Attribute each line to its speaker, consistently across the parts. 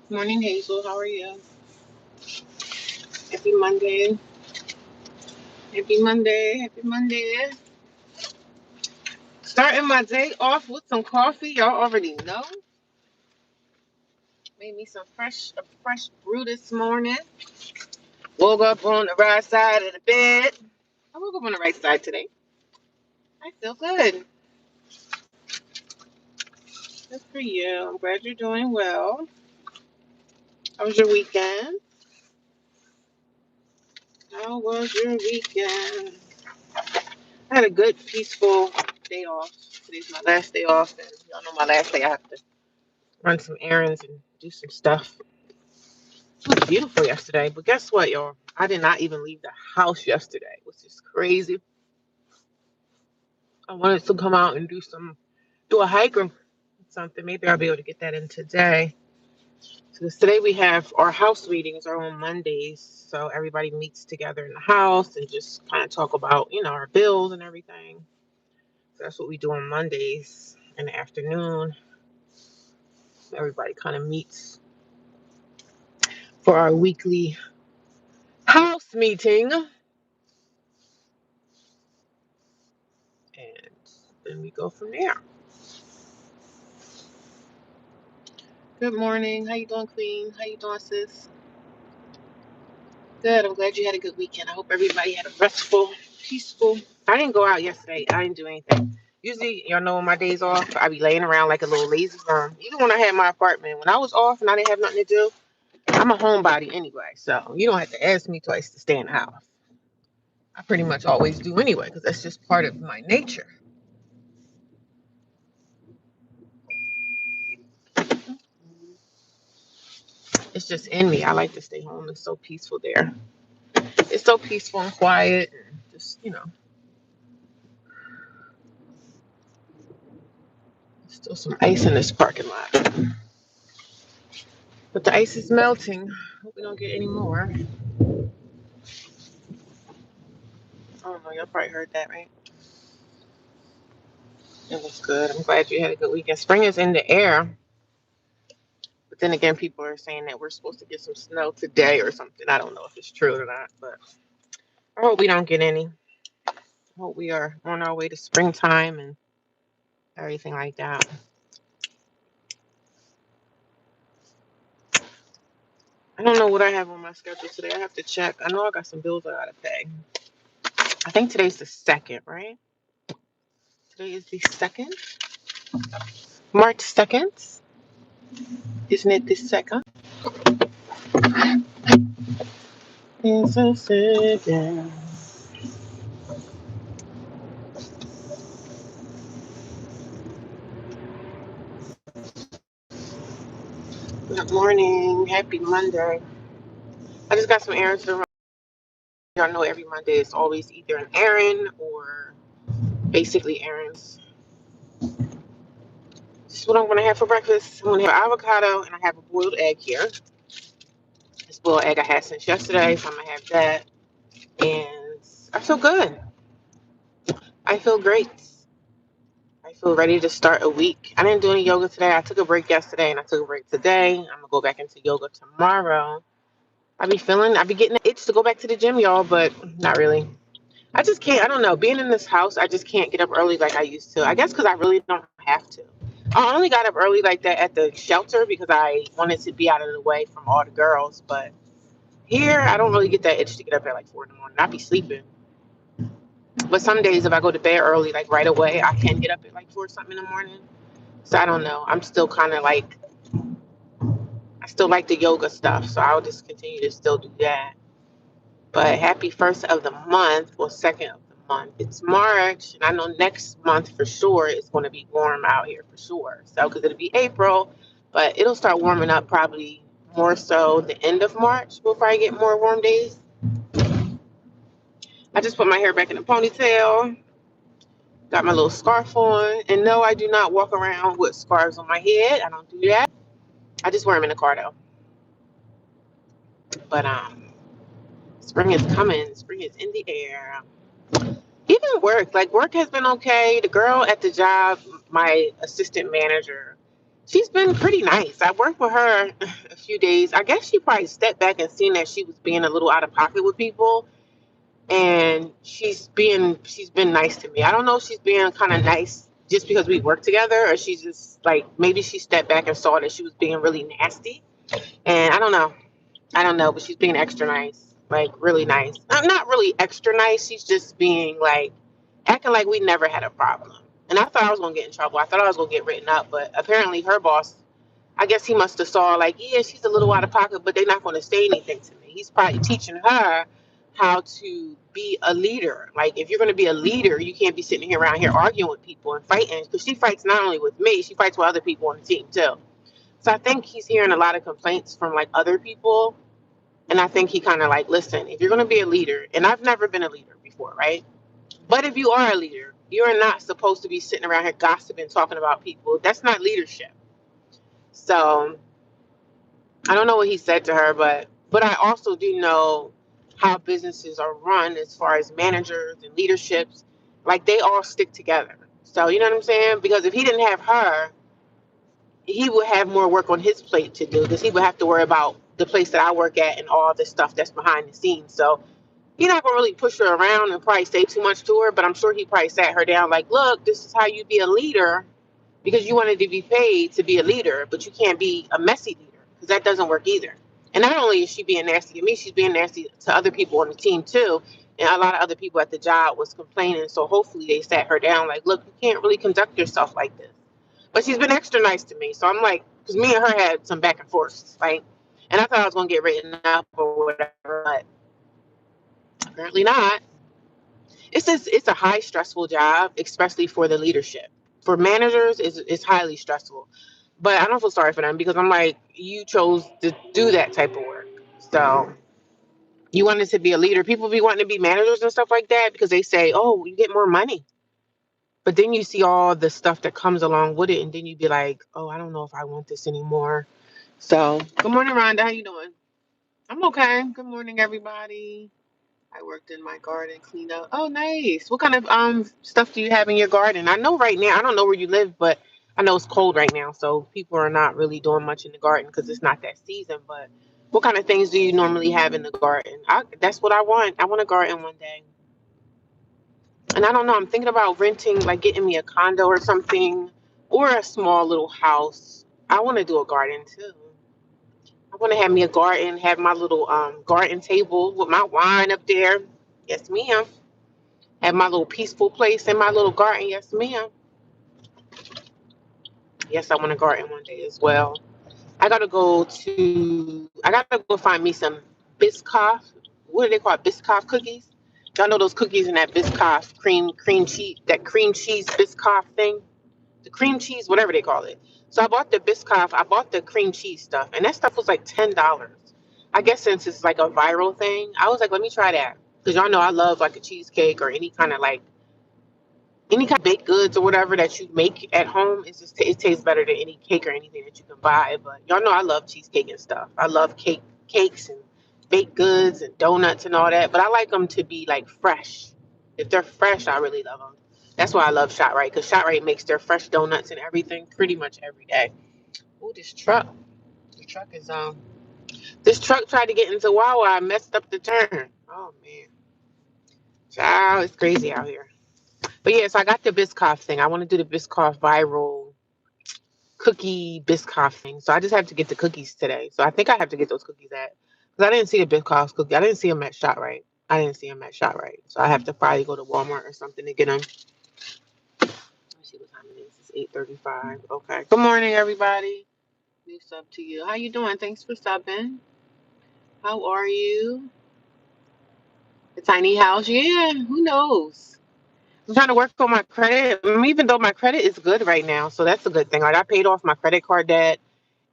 Speaker 1: Morning, Hazel. How are you? Happy Monday. Happy Monday. Happy Monday. Starting my day off with some coffee. Y'all already know. Made me some fresh brew this morning. Woke up on the right side of the bed. I woke up on the right side today. I feel good. Good for you. I'm glad you're doing well. How was your weekend? How was your weekend? I had a good, peaceful day off. Today's my last day off, and y'all know my last day I have to run some errands and do some stuff. It was beautiful yesterday, but guess what, y'all? I did not even leave the house yesterday, which is crazy. I wanted to come out and do a hike or something. Maybe I'll be able to get that in today. Because today we have our house meetings are on Mondays, so everybody meets together in the house and just kind of talk about our bills and everything. So that's what we do on Mondays in the afternoon. Everybody kind of meets for our weekly house meeting, and then we go from there. Good morning. How you doing, Queen? How you doing, sis? Good. I'm glad you had a good weekend. I hope everybody had a restful, peaceful. I didn't go out yesterday. I didn't do anything. Usually, y'all know on my days off, I be laying around like a little lazy worm. Even when I had my apartment, when I was off and I didn't have nothing to do, I'm a homebody anyway. So you don't have to ask me twice to stay in the house. I pretty much always do anyway, because that's just part of my nature. It's just in me. I like to stay home. It's so peaceful there. It's so peaceful and quiet, and just. Still some ice in this parking lot. But the ice is melting. Hope we don't get any more. I don't know. Y'all probably heard that, right? It was good. I'm glad you had a good weekend. Spring is in the air. But then again, people are saying that we're supposed to get some snow today or something. I don't know if it's true or not, but I hope we don't get any. I hope we are on our way to springtime and everything like that. I don't know what I have on my schedule today. I have to check. I know I got some bills I gotta pay. I think today's the 2nd, right? Today is the 2nd, March 2nd. Isn't it the 2nd? It's the 2nd. Good morning. Happy Monday. I just got some errands to run. Y'all know every Monday is always either an errand or basically errands. This is what I'm going to have for breakfast. I'm going to have avocado and I have a boiled egg here. This boiled egg I had since yesterday, so I'm going to have that. And I feel good. I feel great. I feel ready to start a week. I didn't do any yoga today. I took a break yesterday and I took a break today. I'm going to go back into yoga tomorrow. I be getting an itch to go back to the gym, y'all, but not really. I just can't. I don't know. Being in this house, I just can't get up early like I used to. I guess because I really don't have to. I only got up early like that at the shelter because I wanted to be out of the way from all the girls. But here, I don't really get that itch to get up at like 4 in the morning. I be sleeping. But some days, if I go to bed early, like right away, I can get up at like 4 something in the morning. So I don't know. I'm still kind of like, I still like the yoga stuff. So I'll just continue to still do that. But happy first of the month, or second of the month. It's March, and I know next month for sure it's going to be warm out here for sure. So, because it'll be April, but it'll start warming up probably more so the end of March. We'll probably get more warm days. I just put my hair back in a ponytail. Got my little scarf on. And no, I do not walk around with scarves on my head. I don't do that. I just wear them in the car though. But spring is coming. Spring is in the air. Even work has been okay. The girl at the job, my assistant manager, she's been pretty nice. I worked with her a few days. I guess she probably stepped back and seen that she was being a little out of pocket with people, and she's been nice to me. I don't know if she's being kind of nice just because we work together, or she's just like maybe she stepped back and saw that she was being really nasty. And I don't know, but she's being extra nice, like really nice. Not really extra nice. She's just being like acting like we never had a problem. And I thought I was gonna get in trouble. I thought I was gonna get written up, but apparently her boss, I guess he must have saw like, yeah, she's a little out of pocket, but they're not gonna say anything to me. He's probably teaching her how to be a leader. Like if you're gonna be a leader, you can't be sitting here around here arguing with people and fighting, because she fights not only with me, she fights with other people on the team too. So I think he's hearing a lot of complaints from like other people. And I think he kind of like, listen, if you're going to be a leader, and I've never been a leader before, right? But if you are a leader, you're not supposed to be sitting around here gossiping, talking about people. That's not leadership. So I don't know what he said to her, but I also do know how businesses are run as far as managers and leaderships. Like they all stick together. So you know what I'm saying? Because if he didn't have her, he would have more work on his plate to do, because he would have to worry about the place that I work at and all the stuff that's behind the scenes. So he's not gonna really push her around and probably say too much to her, but I'm sure he probably sat her down like, look, this is how you be a leader, because you wanted to be paid to be a leader, but you can't be a messy leader, because that doesn't work either. And not only is she being nasty to me, she's being nasty to other people on the team too. And a lot of other people at the job was complaining. So hopefully they sat her down like, look, you can't really conduct yourself like this. But she's been extra nice to me. So I'm like, because me and her had some back and forth, right? And I thought I was going to get written up or whatever, but apparently not. It's a high stressful job, especially for the leadership. For managers, it's highly stressful. But I don't feel sorry for them, because I'm like, you chose to do that type of work. So you wanted to be a leader. People be wanting to be managers and stuff like that because they say, oh, you get more money. But then you see all the stuff that comes along with it, and then you be like, oh, I don't know if I want this anymore. So good morning, Rhonda. How you doing? I'm okay. Good morning, everybody. I worked in my garden, cleaned up. Oh, nice. What kind of stuff do you have in your garden? I know right now, I don't know where you live, but I know it's cold right now, so people are not really doing much in the garden because it's not that season. But what kind of things do you normally have in the garden? That's what I want. I want a garden one day. And I don't know, I'm thinking about renting, like getting me a condo or something, or a small little house. I want to do a garden too. I want to have me a garden, have my little garden table with my wine up there. Yes, ma'am. Have my little peaceful place in my little garden. Yes, ma'am. Yes, I want a garden one day as well. I gotta go find me some Biscoff. What do they call it? Biscoff cookies. Y'all know those cookies and that Biscoff cream cheese, that cream cheese Biscoff thing, the cream cheese, whatever they call it. So I bought the Biscoff. I bought the cream cheese stuff, and that stuff was like $10. I guess since it's like a viral thing, I was like, let me try that, because y'all know I love like a cheesecake or any kind of baked goods or whatever that you make at home. It's just it tastes better than any cake or anything that you can buy. But y'all know I love cheesecake and stuff. I love cakes and baked goods and donuts and all that. But I like them to be like fresh. If they're fresh, I really love them. That's why I love ShopRite, because ShopRite makes their fresh donuts and everything pretty much every day. Oh, this truck. The truck is This truck tried to get into Wawa. I messed up the turn. Oh man, child, it's crazy out here. But yeah, so I got the Biscoff thing. I want to do the Biscoff viral cookie Biscoff thing. So I just have to get the cookies today. So I think I have to get those cookies because I didn't see the Biscoff cookie. I didn't see them at ShopRite. I didn't see them at ShopRite. So I have to probably go to Walmart or something to get them. Let me see what time it is. It's 8:35. Okay. Good morning, everybody. New sub to you. How you doing? Thanks for subbing. How are you? The tiny house. Yeah. Who knows? I'm trying to work on my credit, even though my credit is good right now. So that's a good thing. Like I paid off my credit card debt,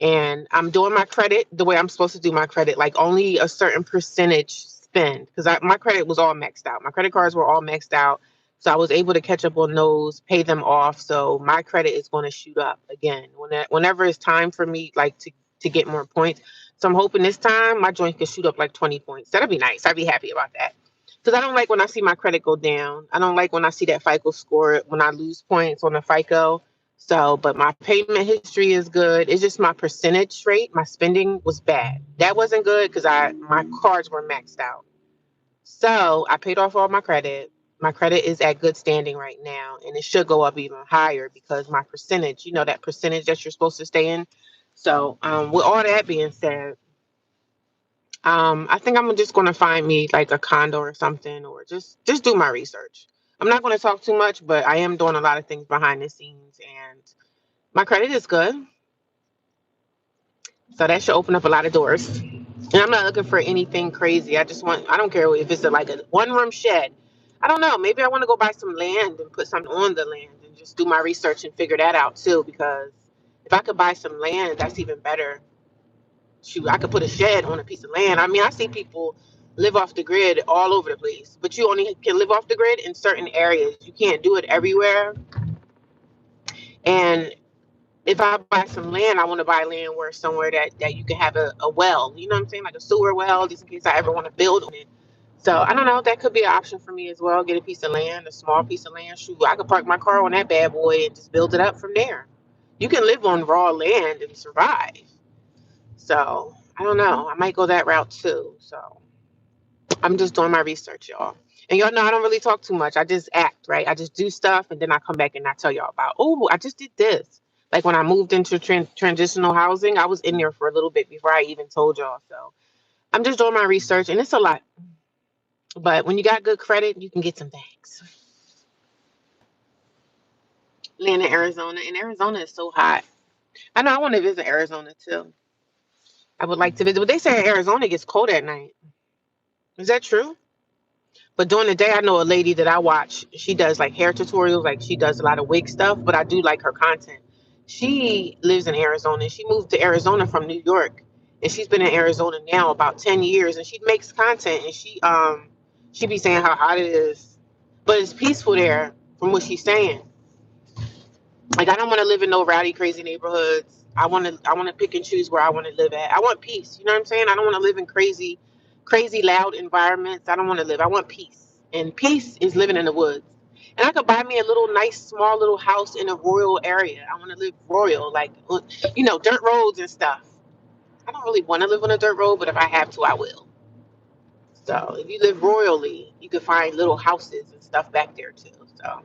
Speaker 1: and I'm doing my credit the way I'm supposed to do my credit, like only a certain percentage spend, because my credit was all maxed out. My credit cards were all maxed out. So I was able to catch up on those, pay them off. So my credit is going to shoot up again whenever it's time for me, like to get more points. So I'm hoping this time my joint can shoot up like 20 points. That'd be nice. I'd be happy about that. Because I don't like when I see my credit go down. I don't like when I see that FICO score when I lose points on the FICO. So, but my payment history is good. It's just my percentage rate, my spending was bad. That wasn't good because my cards were maxed out. So I paid off all my credit. My credit is at good standing right now, and it should go up even higher because my percentage, that percentage that you're supposed to stay in. So, with all that being said, I think I'm just going to find me like a condo or something, or just do my research. I'm not going to talk too much, but I am doing a lot of things behind the scenes, and my credit is good. So that should open up a lot of doors. And I'm not looking for anything crazy. I don't care if it's like a one room shed. I don't know. Maybe I want to go buy some land and put something on the land and just do my research and figure that out too. Because if I could buy some land, that's even better. Shoot, I could put a shed on a piece of land. I mean, I see people live off the grid all over the place, but you only can live off the grid in certain areas. You can't do it everywhere. And if I buy some land, I want to buy land where somewhere that you can have a well, you know what I'm saying? Like a sewer well, just in case I ever want to build on it. So I don't know, that could be an option for me as well. Get a piece of land, a small piece of land. Shoot, I could park my car on that bad boy and just build it up from there. You can live on raw land and survive. So I don't know. I might go that route too. So I'm just doing my research, y'all. And y'all know I don't really talk too much. I just act, right? I just do stuff and then I come back and I tell y'all about, oh, I just did this. Like when I moved into transitional housing, I was in there for a little bit before I even told y'all. So I'm just doing my research and it's a lot. But when you got good credit, you can get some things. Land in Arizona, and Arizona is so hot. I know I want to visit Arizona too. I would like to visit, but they say Arizona gets cold at night. Is that true? But during the day, I know a lady that I watch. She does like hair tutorials, like she does a lot of wig stuff. But I do like her content. She lives in Arizona. She moved to Arizona from New York, and she's been in Arizona now about 10 years. And she makes content, and she be saying how hot it is, but it's peaceful there, from what she's saying. Like I don't want to live in no rowdy, crazy neighborhoods. I want to pick and choose where I want to live at. I want peace. You know what I'm saying? I don't want to live in crazy, loud environments. I don't want to live. I want peace, and peace is living in the woods. And I could buy me a little nice, small little house in a rural area. I want to live rural, like dirt roads and stuff. I don't really want to live on a dirt road, but if I have to, I will. So if you live royally, you can find little houses and stuff back there too. So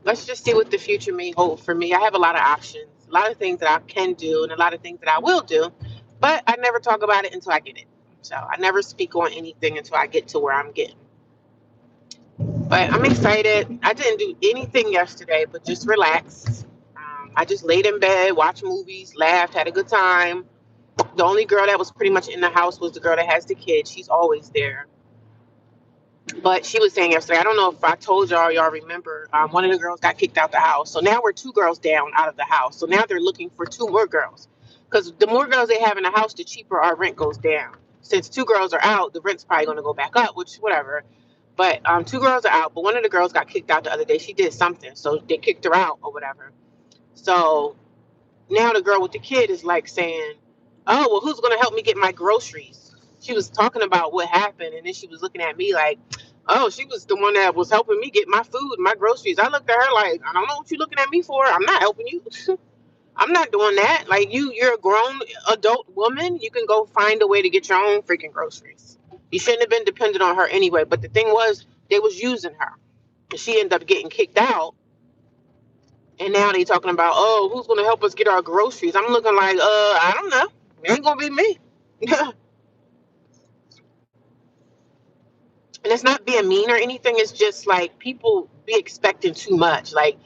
Speaker 1: let's just see what the future may hold for me. I have a lot of options, a lot of things that I can do, and a lot of things that I will do, but I never talk about it until I get it. So I never speak on anything until I get to where I'm getting. But I'm excited. I didn't do anything yesterday, but just relax. I just laid in bed, watched movies, laughed, had a good time. The only girl that was pretty much in the house was the girl that has the kids. She's always there. But she was saying yesterday, I don't know if I told y'all remember, one of the girls got kicked out the house. So now we're two girls down out of the house. So now they're looking for two more girls. Because the more girls they have in the house, the cheaper our rent goes down. Since two girls are out, the rent's probably going to go back up, which whatever. But two girls are out. But one of the girls got kicked out the other day. She did something. So they kicked her out or whatever. So now the girl with the kid is like saying, oh, well, who's going to help me get my groceries? She was talking about what happened. And then she was looking at me like, oh, she was the one that was helping me get my food and my groceries. I looked at her like, I don't know what you're looking at me for. I'm not helping you. I'm not doing that. Like you're a grown adult woman. You can go find a way to get your own freaking groceries. You shouldn't have been dependent on her anyway. But the thing was, they was using her. And she ended up getting kicked out. And now they talking about, oh, who's going to help us get our groceries? I'm looking like, I don't know. It ain't going to be me. And it's not being mean or anything. It's just like people be expecting too much. Like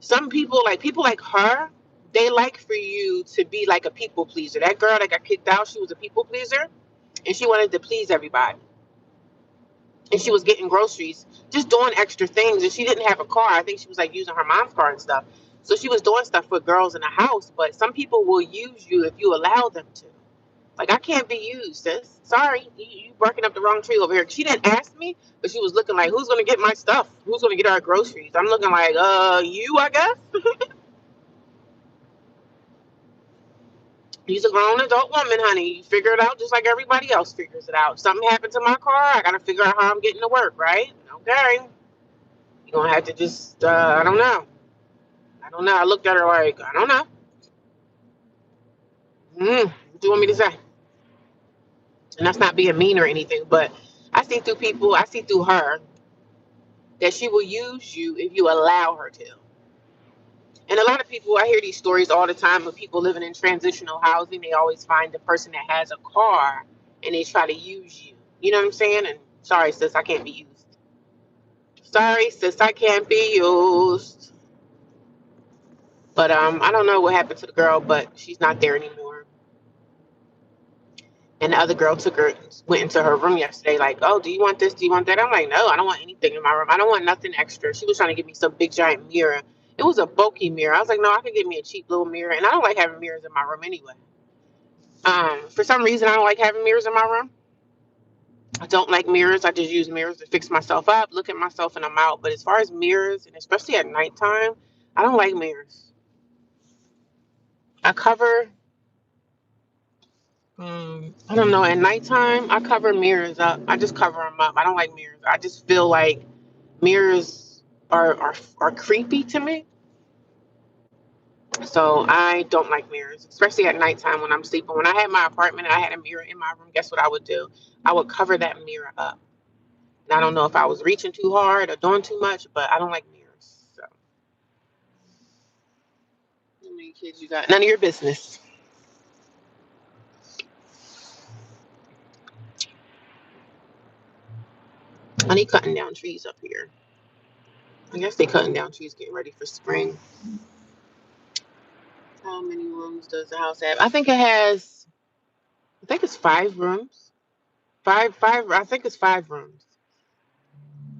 Speaker 1: some people like her, they like for you to be like a people pleaser. That girl that got kicked out, she was a people pleaser and she wanted to please everybody. And she was getting groceries, just doing extra things. And she didn't have a car. I think she was like using her mom's car and stuff. So she was doing stuff with girls in the house. But some people will use you if you allow them to. Like, I can't be used, sis. Sorry, you barking up the wrong tree over here. She didn't ask me, but she was looking like, who's gonna get my stuff? Who's gonna get our groceries? I'm looking like, you, I guess. You's a grown adult woman, honey. You figure it out just like everybody else figures it out. Something happened to my car, I gotta figure out how I'm getting to work, right? Okay. You're gonna have to just, I don't know. I don't know. I looked at her like, I don't know. What do you want me to say? And that's not being mean or anything, but I see through people, I see through her that she will use you if you allow her to. And a lot of people, I hear these stories all the time of people living in transitional housing. They always find the person that has a car and they try to use you. You know what I'm saying? And sorry, sis, I can't be used. Sorry, sis, I can't be used. But I don't know what happened to the girl, but she's not there anymore. And the other girl went into her room yesterday, like, oh, do you want this? Do you want that? I'm like, no, I don't want anything in my room. I don't want nothing extra. She was trying to give me some big giant mirror. It was a bulky mirror. I was like, no, I could get me a cheap little mirror. And I don't like having mirrors in my room anyway. For some reason, I don't like having mirrors in my room. I don't like mirrors. I just use mirrors to fix myself up, look at myself, and I'm out. But as far as mirrors, and especially at nighttime, I don't like mirrors. I cover, I don't know, at nighttime, I cover mirrors up. I just cover them up. I don't like mirrors. I just feel like mirrors are creepy to me. So I don't like mirrors, especially at nighttime when I'm sleeping. When I had my apartment and I had a mirror in my room, guess what I would do? I would cover that mirror up. And I don't know if I was reaching too hard or doing too much, but I don't like mirrors. So how many kids you got? None of your business. I need cutting down trees up here. I guess they cutting down trees, getting ready for spring. How many rooms does the house have? I think it has. I think it's 5 rooms. Five. I think it's 5 rooms.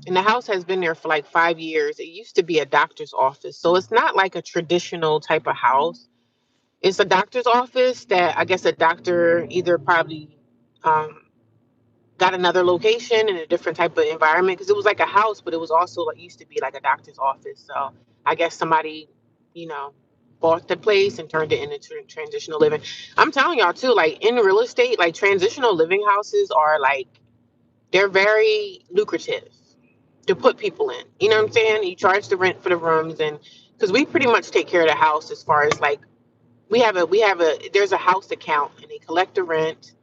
Speaker 1: And the house has been there for like 5 years. It used to be a doctor's office, so it's not like a traditional type of house. It's a doctor's office that I guess a doctor either probably um, got another location in a different type of environment because it was like a house, but it was also like used to be like a doctor's office. So I guess somebody, you know, bought the place and turned it into transitional living. I'm telling y'all too, like in real estate, like transitional living houses are like they're very lucrative to put people in. You know what I'm saying? You charge the rent for the rooms, and because we pretty much take care of the house as far as like we have a there's a house account and they collect the rent,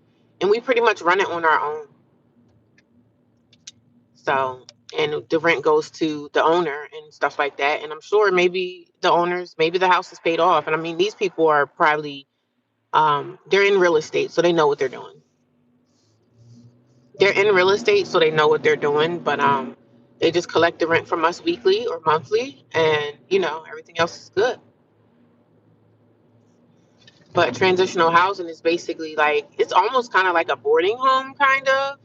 Speaker 1: and we pretty much run it on our own. So, and the rent goes to the owner and stuff like that. And I'm sure maybe the owners, maybe the house is paid off. And I mean, these people are probably, they're in real estate, so they know what they're doing. They're in real estate, so they know what they're doing. But they just collect the rent from us weekly or monthly, and everything else is good. But transitional housing is basically like it's almost kind of like a boarding home, kind of,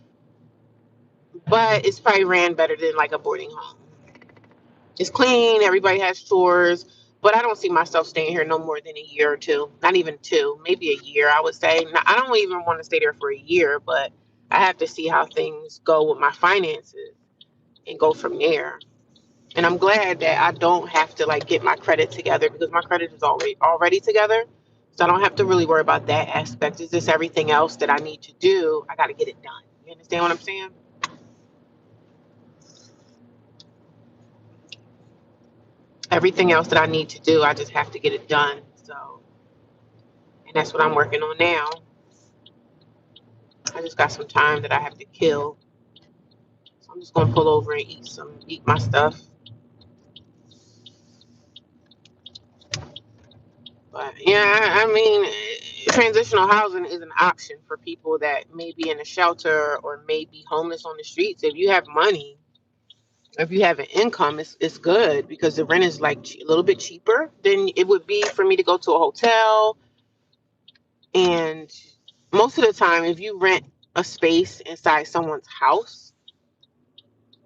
Speaker 1: but it's probably ran better than like a boarding home. It's clean. Everybody has chores, but I don't see myself staying here no more than a year or two. Not even two, maybe a year. I would say. I don't even want to stay there for a year, but I have to see how things go with my finances and go from there. And I'm glad that I don't have to like get my credit together because my credit is already together. So I don't have to really worry about that aspect. It's just everything else that I need to do. I got to get it done. You understand what I'm saying? Everything else that I need to do, I just have to get it done. So, and that's what I'm working on now. I just got some time that I have to kill. So I'm just gonna pull over and eat my stuff. But yeah, I mean, transitional housing is an option for people that may be in a shelter or may be homeless on the streets. If you have money, if you have an income, it's good because the rent is like a little bit cheaper than it would be for me to go to a hotel. And most of the time, if you rent a space inside someone's house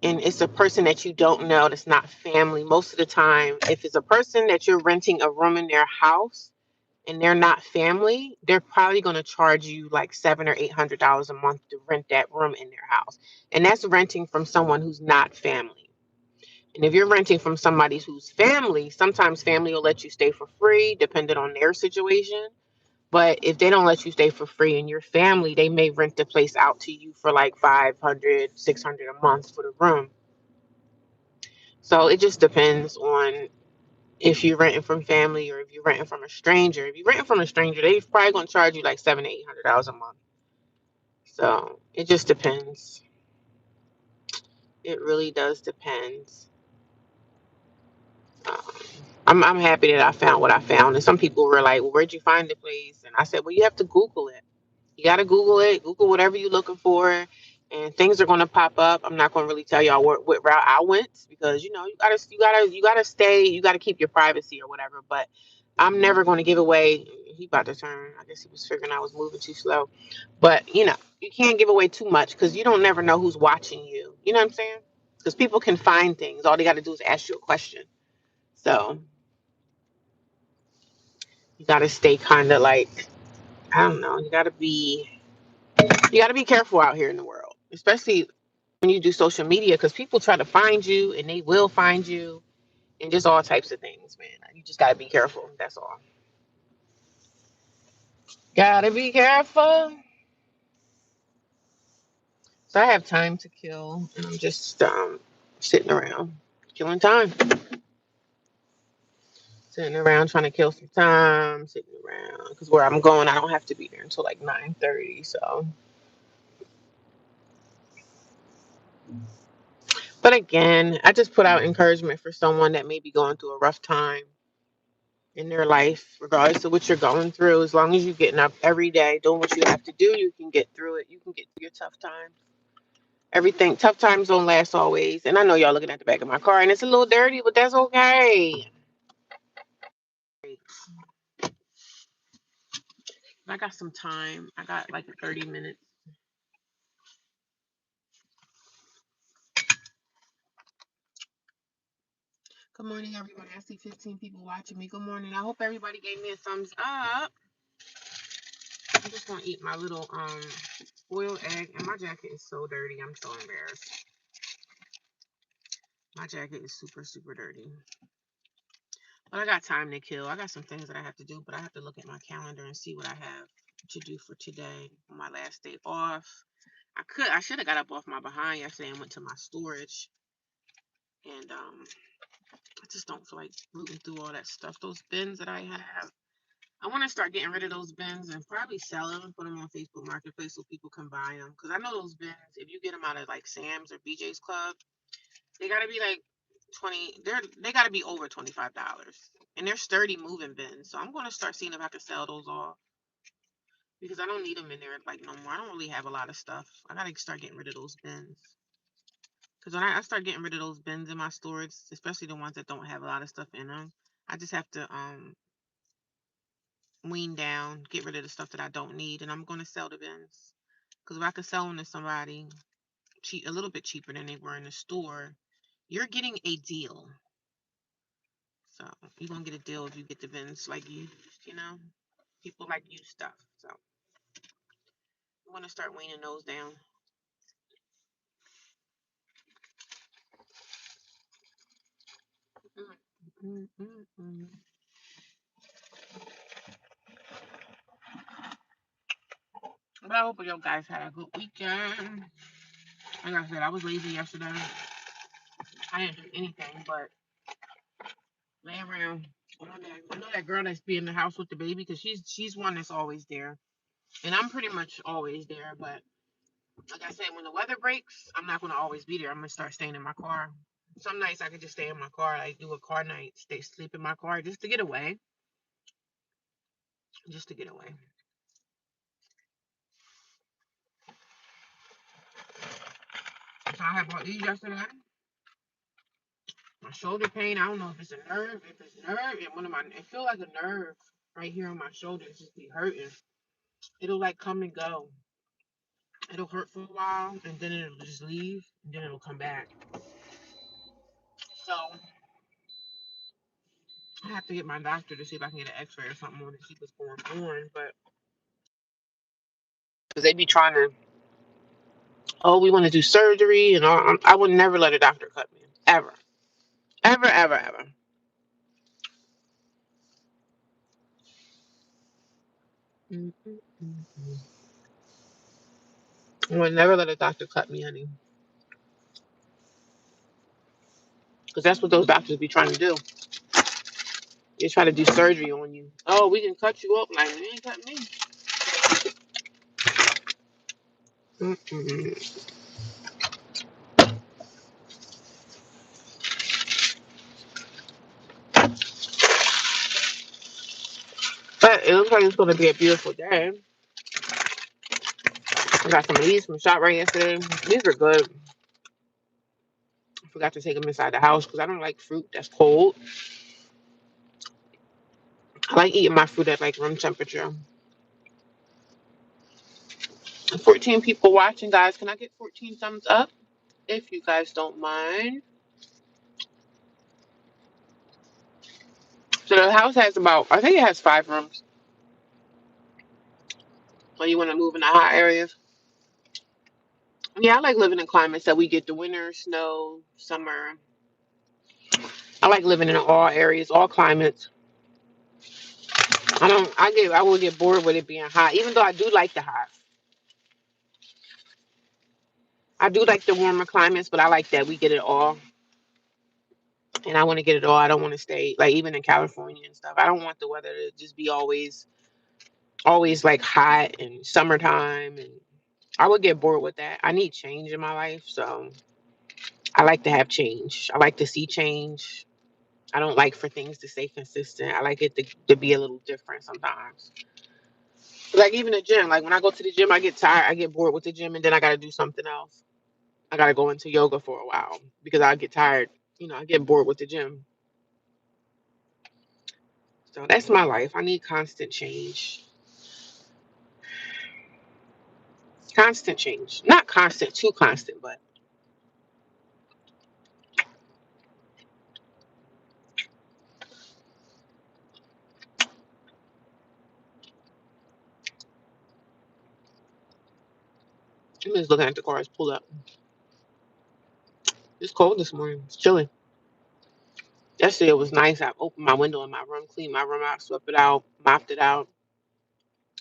Speaker 1: and it's a person that you don't know, that's not family, most of the time, if it's a person that you're renting a room in their house, and they're not family, they're probably going to charge you like $700 or $800 a month to rent that room in their house. And that's renting from someone who's not family. And if you're renting from somebody who's family, sometimes family will let you stay for free, depending on their situation. But if they don't let you stay for free and you're family, they may rent the place out to you for like 500, 600 a month for the room. So it just depends on if you're renting from family or if you're renting from a stranger. If you're renting from a stranger, they're probably gonna charge you like $700, $800 a month. So it just depends. It really does depend. Um, I'm happy that I found what I found. And some people were like, "Well, where'd you find the place?" And I said, "Well, you have to Google it. You got to Google it. Google whatever you're looking for, and things are going to pop up. I'm not going to really tell y'all what route I went because you gotta stay. You got to keep your privacy or whatever. But I'm never going to give away. He about to turn. I guess he was figuring I was moving too slow. But you can't give away too much because you don't never know who's watching you. You know what I'm saying? Because people can find things. All they got to do is ask you a question. So you got to stay kind of like, I don't know. You got to be careful out here in the world, especially when you do social media, because people try to find you and they will find you and just all types of things, man. You just got to be careful. That's all. Gotta be careful. So I have time to kill, and I'm just sitting around killing time, sitting around trying to kill some time, sitting around because where I'm going, I don't have to be there until like 9:30. So, but again, I just put out encouragement for someone that may be going through a rough time in their life, regardless of what you're going through. As long as you're getting up every day, doing what you have to do, you can get through it. You can get through your tough times. Everything, tough times don't last always. And I know y'all looking at the back of my car and it's a little dirty, but that's okay. I got some time. I got like 30 minutes. Good morning, everybody. I see 15 people watching me. Good morning. I hope everybody gave me a thumbs up. I'm just gonna eat my little boiled egg, and my jacket is so dirty. I'm so embarrassed. My jacket is super, super dirty. But I got time to kill. I got some things that I have to do, but I have to look at my calendar and see what I have to do for today on my last day off. I should have got up off my behind yesterday and went to my storage. And I just don't feel like rooting through all that stuff. Those bins that I have, I want to start getting rid of those bins and probably sell them and put them on Facebook Marketplace so people can buy them. Because I know those bins, if you get them out of like Sam's or BJ's Club, they gotta be like 20. They gotta be over $25, and they're sturdy moving bins. So I'm gonna start seeing if I can sell those off because I don't need them in there like no more. I don't really have a lot of stuff. I gotta start getting rid of those bins because when I start getting rid of those bins in my storage, especially the ones that don't have a lot of stuff in them, I just have to wean down, get rid of the stuff that I don't need, and I'm gonna sell the bins because if I could sell them to somebody cheap, a little bit cheaper than they were in the store, you're getting a deal. So you're gonna get a deal if you get the bins like you know, people like you stuff. So I'm gonna start weaning those down. Mm, mm, mm, mm. But I hope you guys had a good weekend. Like I said, I was lazy yesterday. I didn't do anything but lay around. I know that girl that's be in the house with the baby because she's one that's always there, and I'm pretty much always there. But like I said, when the weather breaks, I'm not gonna always be there. I'm gonna start staying in my car. Some nights I could just stay in my car, like do a car night, stay sleep in my car just to get away. Just to get away. So I had bought these yesterday. My shoulder pain, I don't know if it's a nerve, if it's nerve, and one of my it feel like a nerve right here on my shoulder. It's just be hurting. It'll like come and go. It'll hurt for a while and then it'll just leave and then it'll come back. So I have to get my doctor to see if I can get an X-ray or something on to see what's going on. But because they be trying to, oh, we want to do surgery and all. I would never let a doctor cut me ever, ever, ever, ever. Mm, mm, mm, mm. I would never let a doctor cut me, honey, because that's what those doctors be trying to do. They try to do surgery on you. Oh, we can cut you up. Like, you ain't cut me. Mm-mm. But it looks like it's going to be a beautiful day. I got some of these from ShopRite yesterday. These are good. I forgot to take them inside the house because I don't like fruit that's cold. I like eating my fruit at like room temperature. 14 people watching, guys. Can I get 14 thumbs up if you guys don't mind? So the house has about, I think it has 5 rooms. So you want to move in the hot areas? Yeah, I like living in climates that we get the winter, snow, summer. I like living in all areas, all climates. I will get bored with it being hot, even though I do like the hot. I do like the warmer climates, but I like that we get it all. And I want to get it all. I don't want to stay like even in California and stuff. I don't want the weather to just be always like hot and summertime, and I would get bored with that. I need change in my life, so I like to have change. I like to see change. I don't like for things to stay consistent. I like it to be a little different sometimes. Like even the gym, like when I go to the gym, I get tired, I get bored with the gym, and then I got to do something else. I got to go into yoga for a while because I get tired. I get bored with the gym. So that's my life. I need constant change. Constant change. Not constant, too constant, but I'm just looking at the cars pull up. It's cold this morning. It's chilly. Yesterday it was nice. I opened my window in my room, cleaned my room out, swept it out, mopped it out.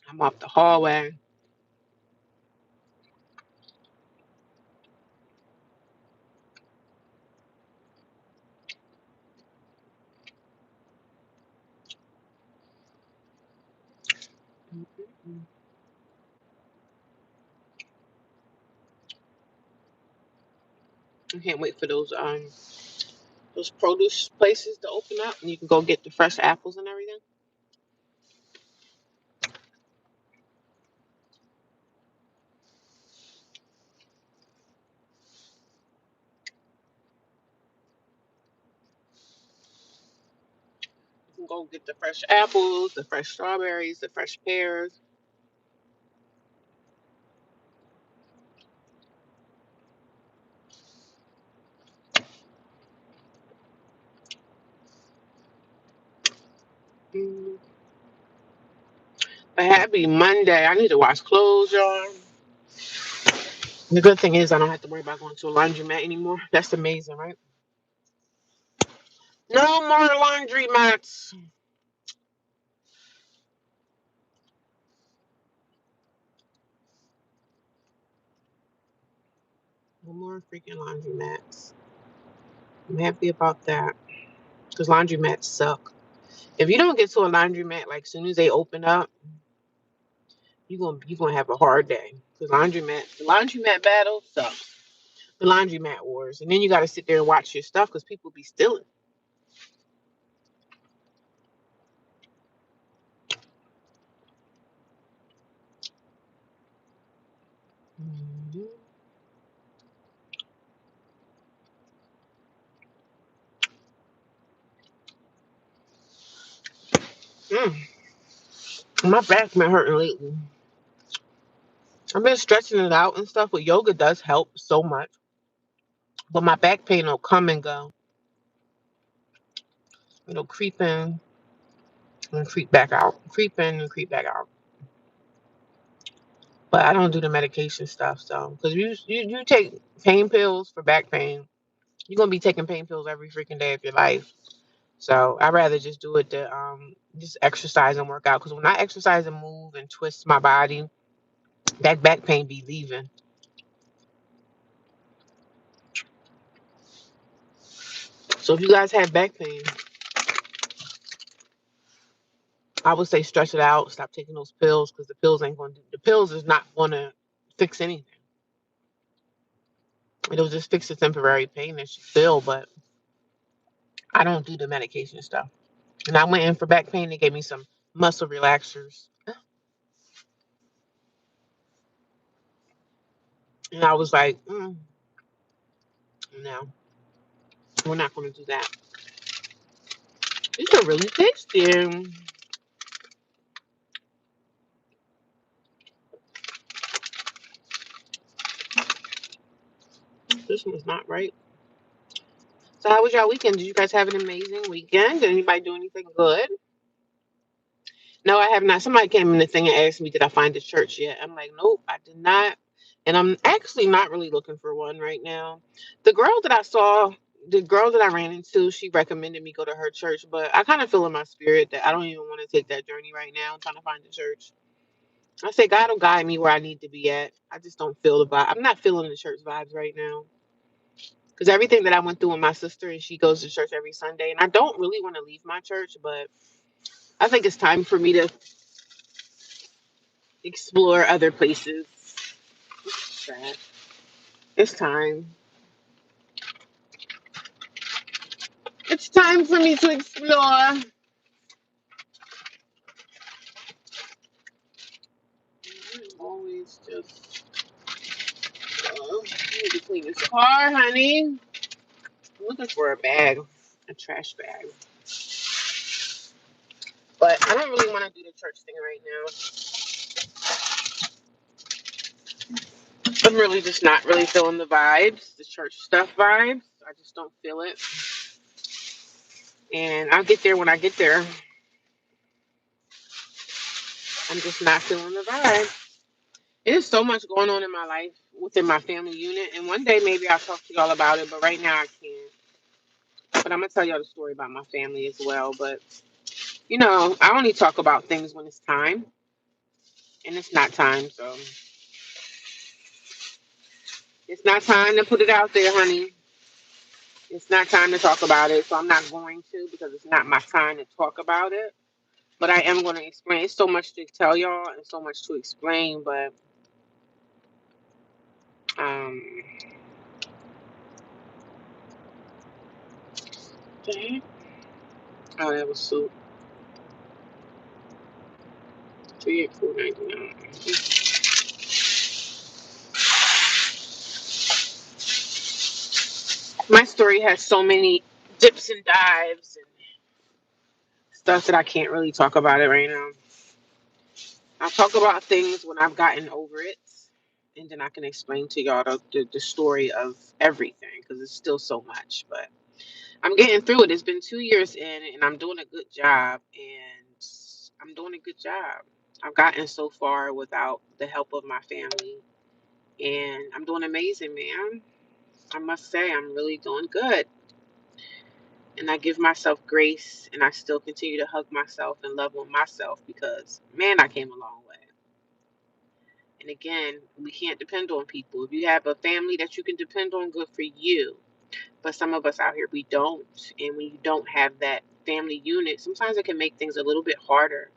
Speaker 1: I mopped the hallway. I can't wait for those produce places to open up and you can go get the fresh apples and everything. You can go get the fresh apples, the fresh strawberries, the fresh pears. Mm. But happy Monday. I need to wash clothes, y'all. The good thing is I don't have to worry about going to a laundromat anymore. That's amazing, right? No more laundry mats. No more freaking laundry mats. I'm happy about that because laundromats suck. If you don't get to a laundromat like soon as they open up, you're gonna have a hard day because the laundromat battle sucks. The laundromat wars, and then you got to sit there and watch your stuff because people be stealing. Mhm. Mm. My back's been hurting lately. I've been stretching it out and stuff, but yoga does help so much. But my back pain will come and go. It'll creep in and creep back out, creep in and creep back out. But I don't do the medication stuff, so because you take pain pills for back pain, you're gonna be taking pain pills every freaking day of your life. So I'd rather just do it to just exercise and work out. Because when I exercise and move and twist my body, that back pain be leaving. So if you guys have back pain, I would say stretch it out. Stop taking those pills because the pills ain't going to. The pills is not going to fix anything. It'll just fix the temporary pain that you feel. But I don't do the medication stuff. And I went in for back pain. They gave me some muscle relaxers, and I was like, no, we're not going to do that. These are really tasty. This one's not right. So how was y'all weekend? Did you guys have an amazing weekend? Did anybody do anything good? No, I have not. Somebody came in the thing and asked me, did I find a church yet? I'm like, nope, I did not. And I'm actually not really looking for one right now. The girl that I saw, the girl that I ran into, she recommended me go to her church, but I kind of feel in my spirit that I don't even want to take that journey right now. I'm trying to find a church. I say God will guide me where I need to be at. I just don't feel the vibe. I'm not feeling the church vibes right now. Because everything that I went through with my sister, and she goes to church every Sunday, and I don't really want to leave my church, but I think it's time for me to explore other places. Sad. It's time. It's time for me to explore. I'm always just. I need to clean this car, honey. I'm looking for a bag, a trash bag. But I don't really want to do the church thing right now. I'm really just not really feeling the vibes, the church stuff vibes. I just don't feel it. And I'll get there when I get there. I'm just not feeling the vibe. There's so much going on in my life within my family unit. And one day maybe I'll talk to y'all about it, but right now I can't. But I'm going to tell y'all the story about my family as well. But, I only talk about things when it's time. And it's not time. So it's not time to put it out there, honey. It's not time to talk about it. So I'm not going to because it's not my time to talk about it. But I am going to explain. It's so much to tell y'all and so much to explain. But, um, dang. Oh, that was soup. 3 and 4.99. My story has so many dips and dives and stuff that I can't really talk about it right now. I'll talk about things when I've gotten over it, and then I can explain to y'all the story of everything because it's still so much. But I'm getting through it. It's been 2 years in, and I'm doing a good job. And I'm doing a good job. I've gotten so far without the help of my family, and I'm doing amazing, man. I must say, I'm really doing good. And I give myself grace and I still continue to hug myself and love on myself because, man, I came a long way. And again, we can't depend on people. If you have a family that you can depend on, good for you. But some of us out here, we don't. And when you don't have that family unit, sometimes it can make things a little bit harder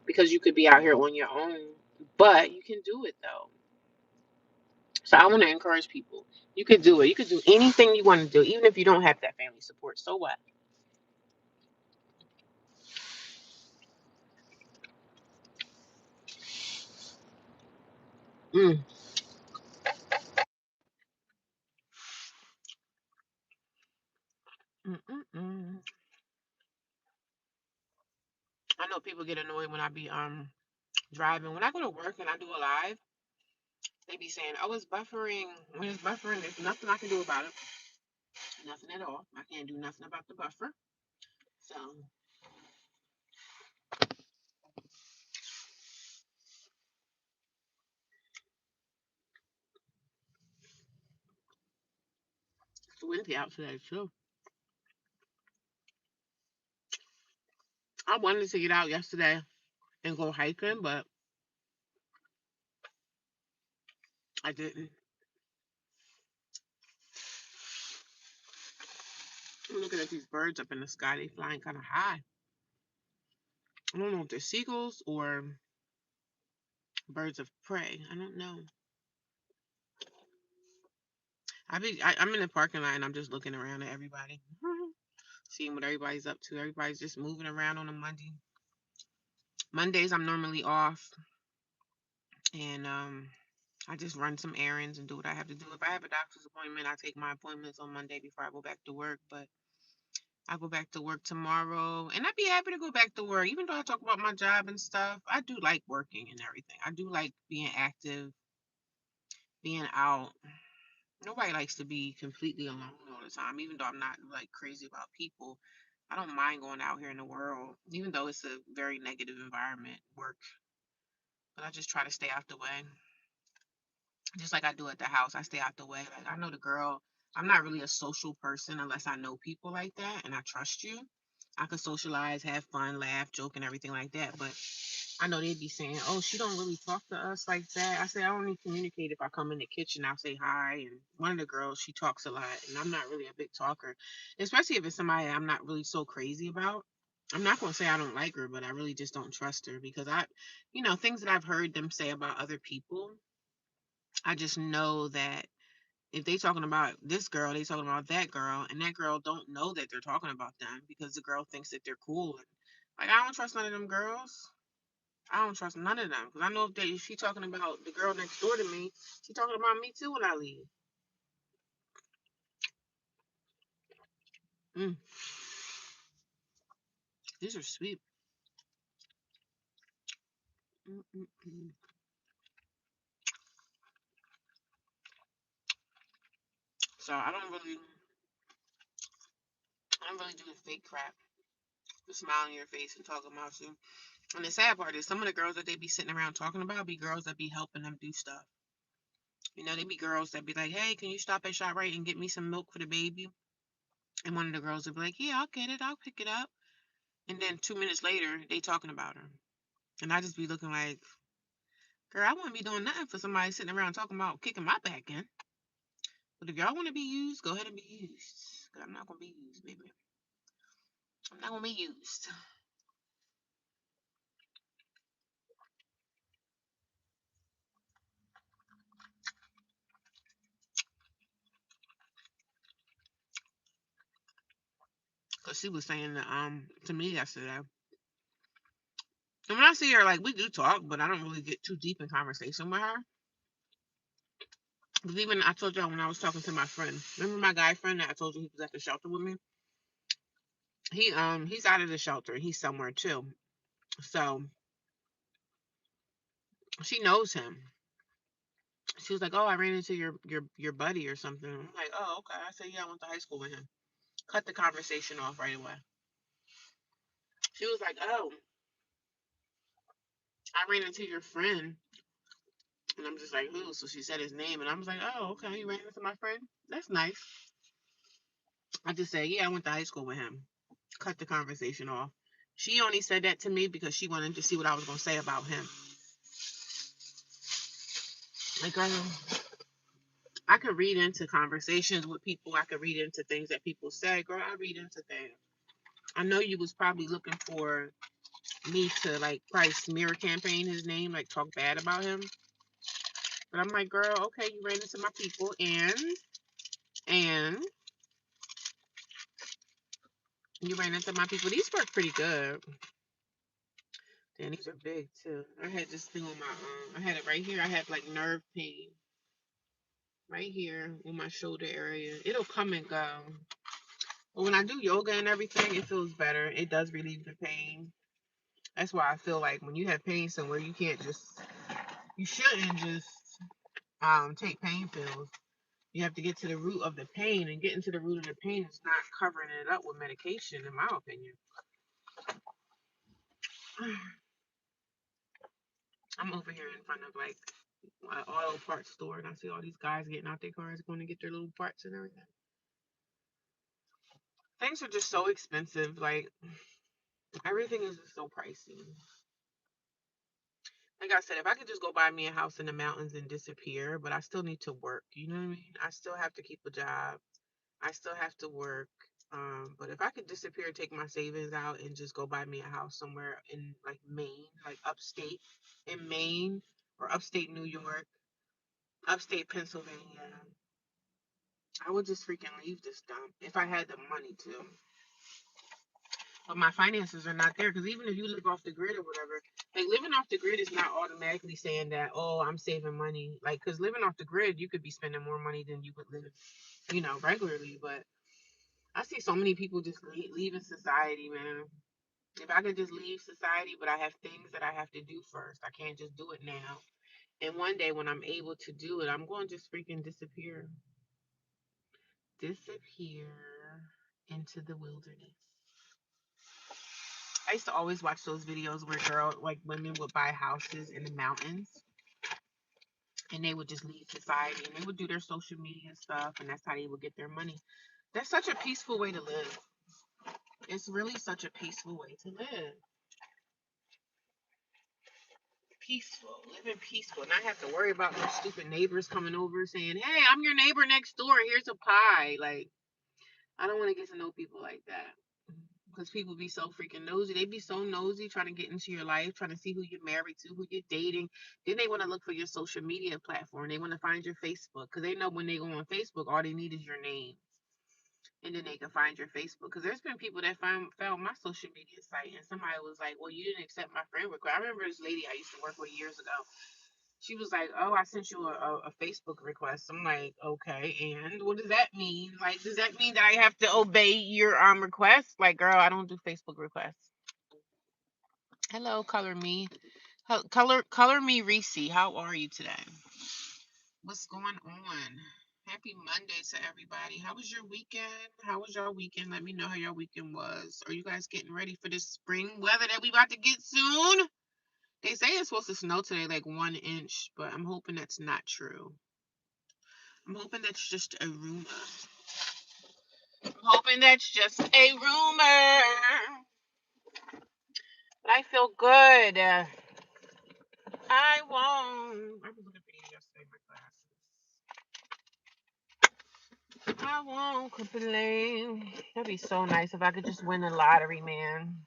Speaker 1: because you could be out here on your own. But you can do it though. So I want to encourage people. You could do it. You could do anything you want to do, even if you don't have that family support. So what? Mm, mm, mm, mm. I know people get annoyed when I be driving. When I go to work and I do a live, they be saying, "Oh, it's buffering." When it's buffering, there's nothing I can do about it. Nothing at all. I can't do nothing about the buffer. So it's windy out today too. I wanted to get out yesterday and go hiking, but I didn't. I'm looking at these birds up in the sky. They flying kind of high. I don't know if they're seagulls or birds of prey. I don't know. I'm in the parking lot and I'm just looking around at everybody, seeing what everybody's up to. Everybody's just moving around on a Monday. Mondays I'm normally off, and I just run some errands and do what I have to do. If I have a doctor's appointment, I take my appointments on Monday before I go back to work. But I go back to work tomorrow, and I'd be happy to go back to work. Even though I talk about my job and stuff, I do like working and everything. I do like being active, being out. Nobody likes to be completely alone all the time, even though I'm not like crazy about people. I don't mind going out here in the world, even though it's a very negative environment, work. But I just try to stay out the way. Just like I do at the house, I stay out the way. Like I know the girl, I'm not really a social person unless I know people like that and I trust you. I could socialize, have fun, laugh, joke, and everything like that. But I know they'd be saying, "Oh, she don't really talk to us like that." I say, "I only communicate if I come in the kitchen. I'll say hi." And one of the girls, she talks a lot, and I'm not really a big talker, especially if it's somebody I'm not really so crazy about. I'm not gonna say I don't like her, but I really just don't trust her because things that I've heard them say about other people. I just know that if they talking about this girl, they talking about that girl, and that girl don't know that they're talking about them because the girl thinks that they're cool. And, like I don't trust none of them girls. I don't trust none of them because I know if she talking about the girl next door to me, she talking about me too when I leave. Mm, these are sweet. Mm. So I don't really do the fake crap, the smile on your face and talking about you. And the sad part is some of the girls that they be sitting around talking about be girls that be helping them do stuff. They be girls that be like, "Hey, can you stop at ShopRite and get me some milk for the baby?" And one of the girls would be like, "Yeah, I'll get it. I'll pick it up." And then 2 minutes later, they talking about her. And I just be looking like, girl, I wouldn't be doing nothing for somebody sitting around talking about kicking my back in. But if y'all want to be used, go ahead and be used. 'Cause I'm not going to be used, baby. I'm not going to be used. Because she was saying to me yesterday. And when I see her, like, we do talk, but I don't really get too deep in conversation with her. Because even I told y'all when I was talking to my friend, remember my guy friend that I told you he was at the shelter with me? He's out of the shelter. He's somewhere too. So she knows him. She was like, "Oh, I ran into your buddy or something." I'm like, "Oh, okay." I said, "Yeah, I went to high school with him." Cut the conversation off right away. She was like, "Oh, I ran into your friend," and I'm just like, "Who?" So she said his name, and I was like, "Oh, okay, you ran into my friend. That's nice." I just said, "Yeah, I went to high school with him." Cut the conversation off. She only said that to me because she wanted to see what I was gonna say about him. Like, I could read into conversations with people. I could read into things that people say. Girl, I read into things. I know you was probably looking for me to like probably smear campaign his name, like talk bad about him. But I'm like, girl, okay, you ran into my people and you ran into my people. These work pretty good. Damn, these are big too. I had this thing on my I had it right here. I had like nerve pain right here on my shoulder area. It'll come and go. But when I do yoga and everything, it feels better. It does relieve the pain. That's why I feel like when you have pain somewhere, you shouldn't just take pain pills. You have to get to the root of the pain, and getting to the root of the pain is not covering it up with medication, in my opinion. I'm over here in front of like an auto parts store, and I see all these guys getting out their cars going to get their little parts and everything. Things are just so expensive. Like everything is just so pricey. Like I said, if I could just go buy me a house in the mountains and disappear, but I still need to work. You know what I mean? I still have to keep a job. I still have to work. But if I could disappear, take my savings out, and just go buy me a house somewhere in like Maine, like upstate in Maine or upstate New York, upstate Pennsylvania, I would just freaking leave this dump if I had the money to. But my finances are not there because even if you live off the grid or whatever, like living off the grid is not automatically saying that, oh, I'm saving money. Like, because living off the grid, you could be spending more money than you would live, regularly. But I see so many people just leaving society, man. If I could just leave society, but I have things that I have to do first. I can't just do it now. And one day when I'm able to do it, I'm going to just freaking disappear. Disappear into the wilderness. I used to always watch those videos where women would buy houses in the mountains and they would just leave society and they would do their social media stuff and that's how they would get their money. That's such a peaceful way to live. It's really such a peaceful way to live. Peaceful, living peaceful, not have to worry about those stupid neighbors coming over saying, "Hey, I'm your neighbor next door. Here's a pie." Like, I don't want to get to know people like that because people be so freaking nosy. They be so nosy trying to get into your life, trying to see who you're married to, who you're dating. Then they want to look for your social media platform. They want to find your Facebook because they know when they go on Facebook, all they need is your name. And then they can find your Facebook. Because there's been people that found my social media site and somebody was like, well, you didn't accept my friend request. I remember this lady I used to work with years ago. She was like, oh, I sent you a Facebook request. I'm like, okay, and what does that mean? Like, does that mean that I have to obey your request? Like, girl, I don't do Facebook requests. Hello, color me. Color me Reese. How are you today? What's going on? Happy Monday to everybody. How was your weekend? How was your weekend? Let me know how your weekend was. Are you guys getting ready for this spring weather that we about to get soon? They say it's supposed to snow today, like 1 inch, but I'm hoping that's not true. I'm hoping that's just a rumor. I'm hoping that's just a rumor. But I feel good. I won't. I was looking for these yesterday, my glasses. I won't complain. That'd be so nice if I could just win the lottery, man.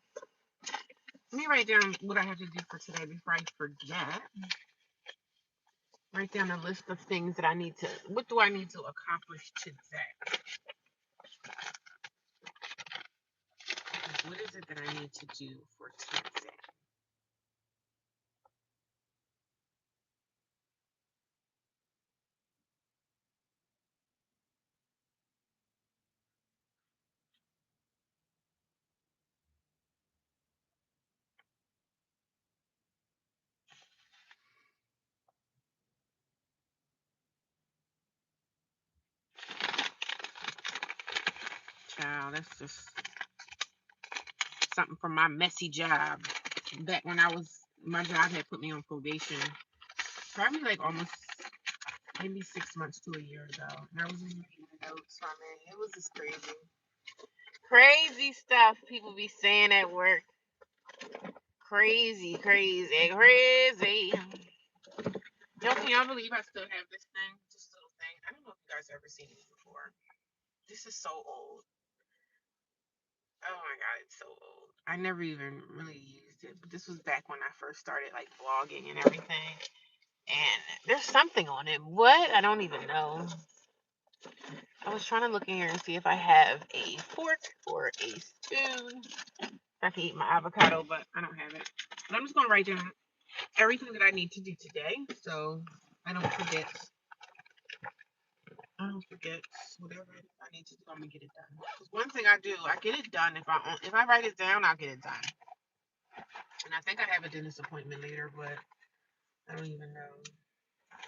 Speaker 1: Let me write down what I have to do for today before I forget. Write down a list of things that I need to. What do I need to accomplish today? What is it that I need to do for today? Child, that's just something from my messy job. Back when my job had put me on probation, probably like almost maybe 6 months to a year ago. And I was reading notes from it. It was just crazy. Crazy stuff people be saying at work. Crazy, crazy, crazy. Yo, can y'all believe I still have this thing? This little thing. I don't know if you guys ever seen this before. This is so old. Oh my god, it's so old. I never even really used it, but this was back when I first started like blogging and everything. And there's something on it. What? I don't even know. I was trying to look in here and see if I have a fork or a spoon. I can eat my avocado, but I don't have it. But I'm just going to write down everything that I need to do today so I don't forget. I don't forget whatever I need to do. I'm gonna get it done. Because one thing I do, I get it done. If I write it down, I'll get it done. And I think I have a dentist appointment later, but I don't even know.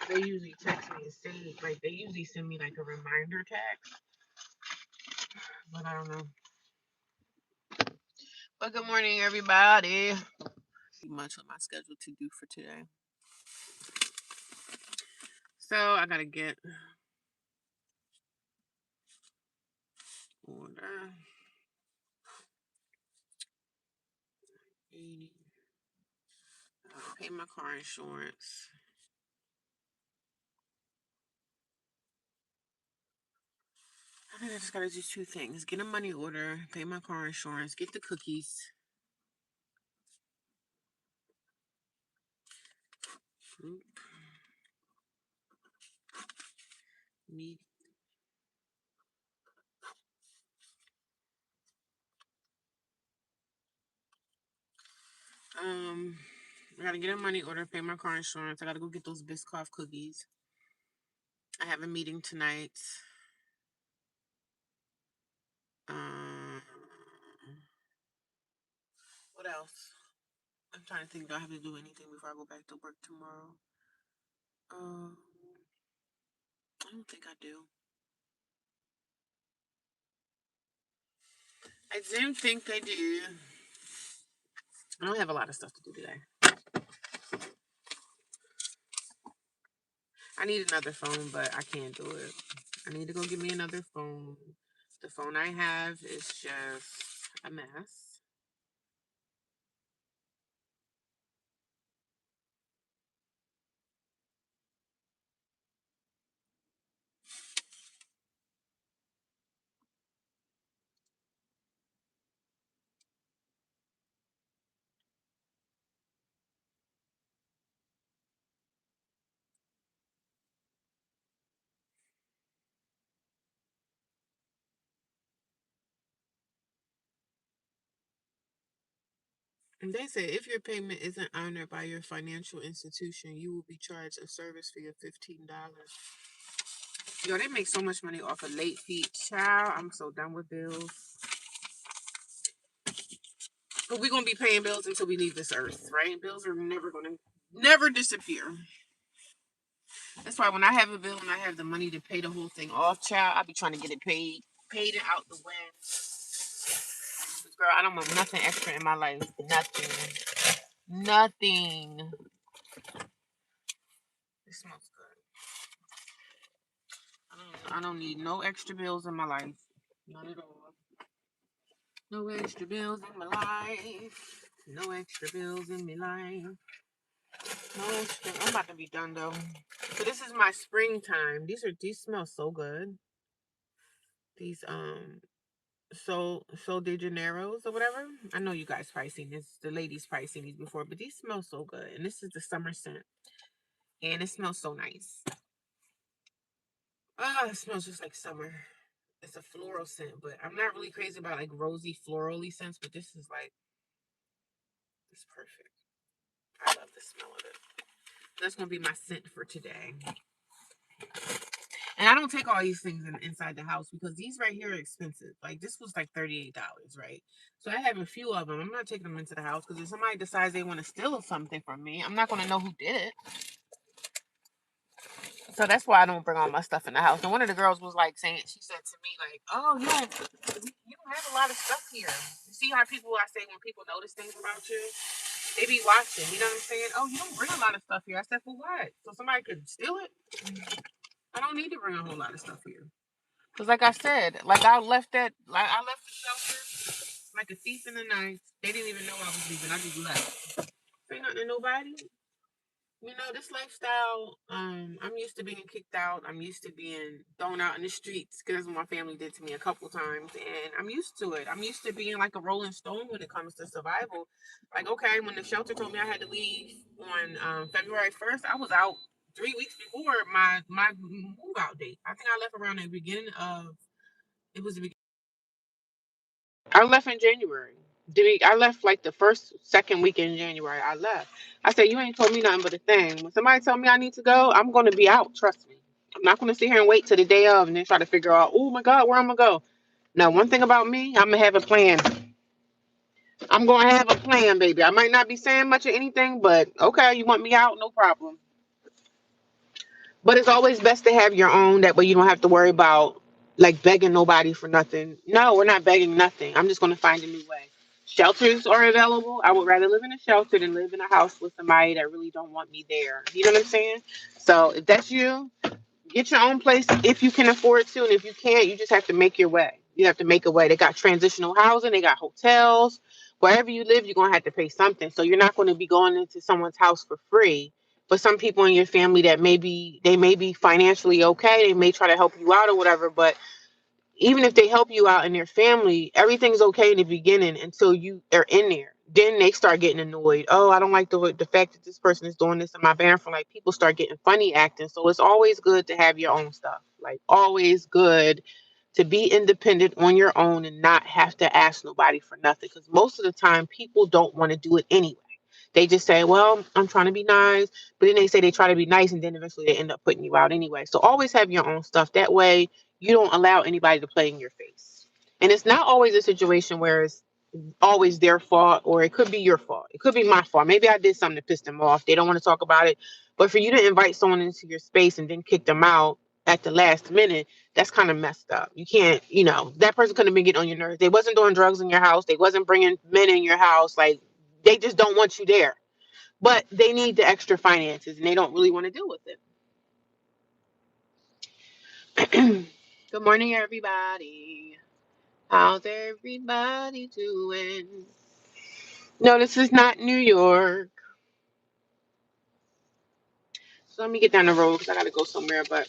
Speaker 1: They usually text me and say, like, they usually send me like a reminder text, but I don't know. But good morning, everybody. Much on my schedule to do for today. So I gotta get order. Pay my car insurance. I think I just gotta do two things: get a money order, pay my car insurance, get the cookies. Group meet. I gotta get a money order, pay my car insurance. I gotta go get those Biscoff cookies. I have a meeting tonight. Um, what else? I'm trying to think. Do I have to do anything before I go back to work tomorrow? I don't think I do. I didn't think I do. I don't have a lot of stuff to do today. I need another phone, but I can't do it. I need to go get me another phone. The phone I have is just a mess. And they say if your payment isn't honored by your financial institution, you will be charged a service fee of $15. Yo, they make so much money off of late fee. Child, I'm so done with bills. But we're gonna be paying bills until we leave this earth, right? Bills are never disappear. That's why when I have a bill and I have the money to pay the whole thing off, child, I'll be trying to get it paid and out the way. Girl, I don't want nothing extra in my life. Nothing. It smells good. I don't need no extra bills in my life. None at all. No extra bills in my life. No extra bills in my life. No extra. I'm about to be done though. So this is my springtime. These smell so good. These so de Janeiros or whatever. I know you guys probably seen this. The ladies probably seen these before, but these smell so good. And this is the summer scent, and it smells so nice. Ah, it smells just like summer. It's a floral scent, but I'm not really crazy about like rosy florally scents. But this is like it's perfect. I love the smell of it. That's gonna be my scent for today. And I don't take all these things inside the house because these right here are expensive. Like this was like $38, right? So I have a few of them. I'm not taking them into the house because if somebody decides they want to steal something from me, I'm not gonna know who did it. So that's why I don't bring all my stuff in the house. And one of the girls was like saying, she said to me like, "Oh, you don't have a lot of stuff here." You see how people I say when people notice things about you, they be watching. You know what I'm saying? "Oh, you don't bring a lot of stuff here." I said, "For what? So somebody could steal it? I don't need to bring a whole lot of stuff here." Cause like I said, I left the shelter like a thief in the night. They didn't even know I was leaving. I just left. Say nothing to nobody. You know, this lifestyle, I'm used to being kicked out. I'm used to being thrown out in the streets because that's what my family did to me a couple times. And I'm used to it. I'm used to being like a rolling stone when it comes to survival. Like, okay, when the shelter told me I had to leave on February 1st, I was out 3 weeks before my move out date. I think I left around the beginning of, it was the beginning. I left in January. I left like the first, second week in January. I left. I said, "You ain't told me nothing but a thing. When somebody tell me I need to go, I'm going to be out. Trust me. I'm not going to sit here and wait till the day of and then try to figure out, oh my God, where I'm going to go." Now, one thing about me, I'm going to have a plan. I'm going to have a plan, baby. I might not be saying much of anything, but okay, you want me out? No problem. But it's always best to have your own. That way you don't have to worry about like begging nobody for nothing. No, we're not begging nothing. I'm just going to find a new way. Shelters are available. I would rather live in a shelter than live in a house with somebody that really don't want me there. You know what I'm saying? So if that's you, get your own place if you can afford to, and if you can't, you just have to make your way. You have to make a way. They got transitional housing, they got hotels. Wherever you live, you're gonna have to pay something. So you're not going to be going into someone's house for free. But some people in your family that may be financially okay, they may try to help you out or whatever. But even if they help you out in their family, everything's okay in the beginning until you are in there. Then they start getting annoyed. Oh, I don't like the fact that this person is doing this in my bathroom. Like people start getting funny acting. So it's always good to have your own stuff. Like always good to be independent on your own and not have to ask nobody for nothing. Because most of the time people don't want to do it anyway. They just say, well, I'm trying to be nice. But then they say they try to be nice and then eventually they end up putting you out anyway. So always have your own stuff. That way you don't allow anybody to play in your face. And it's not always a situation where it's always their fault, or it could be your fault. It could be my fault. Maybe I did something to piss them off. They don't want to talk about it. But for you to invite someone into your space and then kick them out at the last minute, that's kind of messed up. You can't, that person could have been getting on your nerves. They wasn't doing drugs in your house. They wasn't bringing men in your house. Like, they just don't want you there. But they need the extra finances and they don't really want to deal with it. Good morning, everybody. How's everybody doing? No, this is not New York. So let me get down the road because I got to go somewhere. But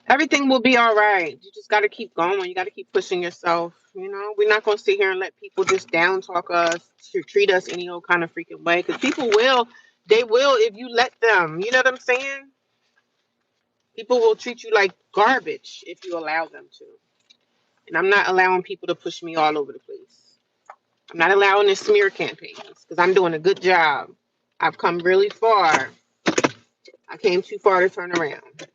Speaker 1: everything will be all right. You just got to keep going. You got to keep pushing yourself. We're not going to sit here and let people just down talk us, treat us any old kind of freaking way. Because people will, they will if you let them. You know what I'm saying? People will treat you like garbage if you allow them to. And I'm not allowing people to push me all over the place. I'm not allowing the smear campaigns because I'm doing a good job. I've come really far. I came too far to turn around.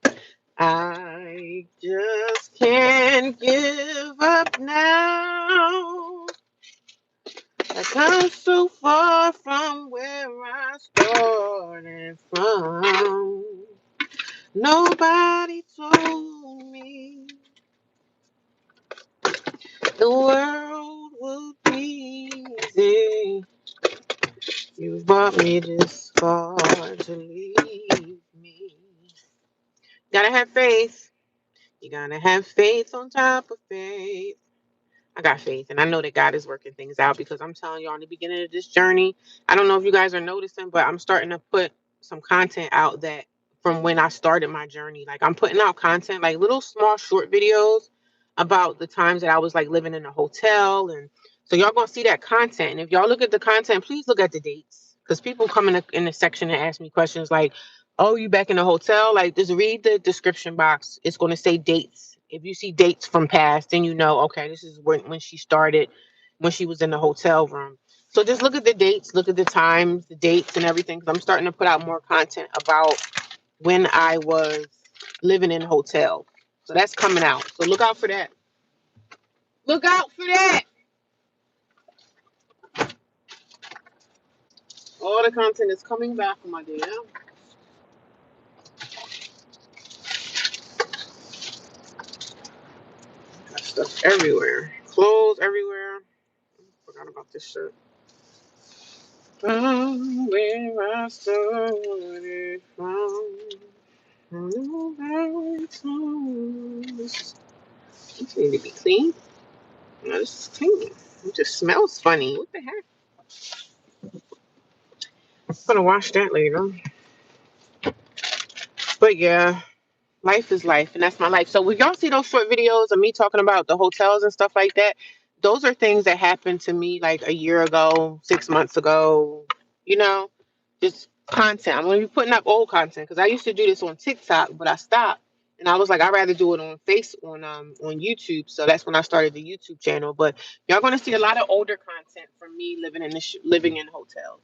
Speaker 1: I just can't give up now. I come so far from where I started from. Nobody told me the world would be easy. You brought me this far to leave me. Gotta have faith. You gotta have faith on top of faith. I got faith, and I know that God is working things out because I'm telling you, on the beginning of this journey, I don't know if you guys are noticing, but I'm starting to put some content out that from when I started my journey. Like I'm putting out content, like little small short videos about the times that I was like living in a hotel, and so y'all gonna see that content. And if y'all look at the content, please look at the dates because people come in the section and ask me questions like, "Oh, you back in the hotel?" Like just read the description box. It's going to say dates. If you see dates from past, then you know, okay, this is when she started, when she was in the hotel room. So just look at the dates, look at the times, the dates and everything. Because I'm starting to put out more content about when I was living in a hotel. So that's coming out. So look out for that. Look out for that. All the content is coming back, my dear. Got stuff everywhere. Clothes everywhere. Forgot about this shirt. From where I started from. This need to be clean. No, this is clean. It just smells funny. What the heck? I'm gonna wash that later. But yeah, life is life, and that's my life. So when y'all see those short videos of me talking about the hotels and stuff like that, those are things that happened to me like a year ago, 6 months ago. You know, just content. I'm gonna be putting up old content because I used to do this on TikTok, but I stopped. And I was like, I'd rather do it on YouTube. So that's when I started the YouTube channel. But y'all gonna see a lot of older content from me living in hotels.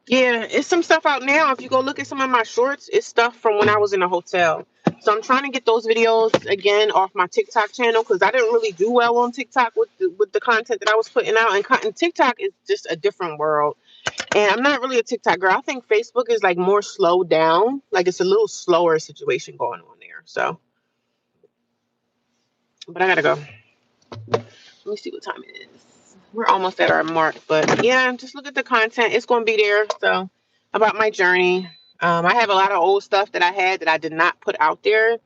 Speaker 1: Yeah, it's some stuff out now. If you go look at some of my shorts, it's stuff from when I was in a hotel. So I'm trying to get those videos again off my TikTok channel because I didn't really do well on TikTok with the content that I was putting out. And TikTok is just a different world. And I'm not really a TikTok girl. I think Facebook is like more slowed down. Like it's a little slower situation going on there. So, but I gotta go. Let me see what time it is. We're almost at our mark, but yeah, just look at the content. It's going to be there. So about my journey, I have a lot of old stuff that I had that I did not put out there.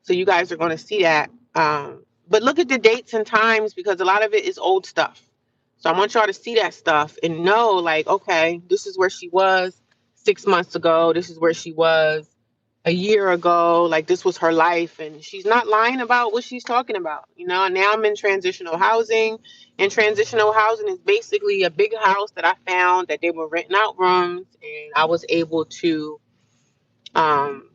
Speaker 1: So you guys are going to see that. But look at the dates and times because a lot of it is old stuff. So I want y'all to see that stuff and know, like, okay, this is where she was 6 months ago. This is where she was a year ago. Like, this was her life. And she's not lying about what she's talking about. You know, now I'm in transitional housing. And transitional housing is basically a big house that I found that they were renting out rooms. And I was able to, um,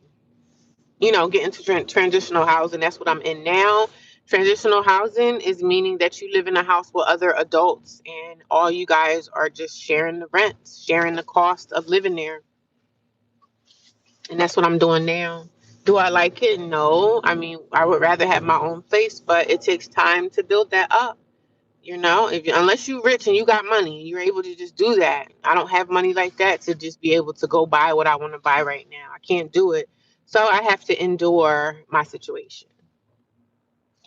Speaker 1: get into transitional housing. That's what I'm in now. Transitional housing is meaning that you live in a house with other adults and all you guys are just sharing the rent, sharing the cost of living there. And that's what I'm doing now. Do I like it? No. I mean, I would rather have my own place, but it takes time to build that up. Unless you're rich and you got money, you're able to just do that. I don't have money like that to just be able to go buy what I want to buy right now. I can't do it. So I have to endure my situation.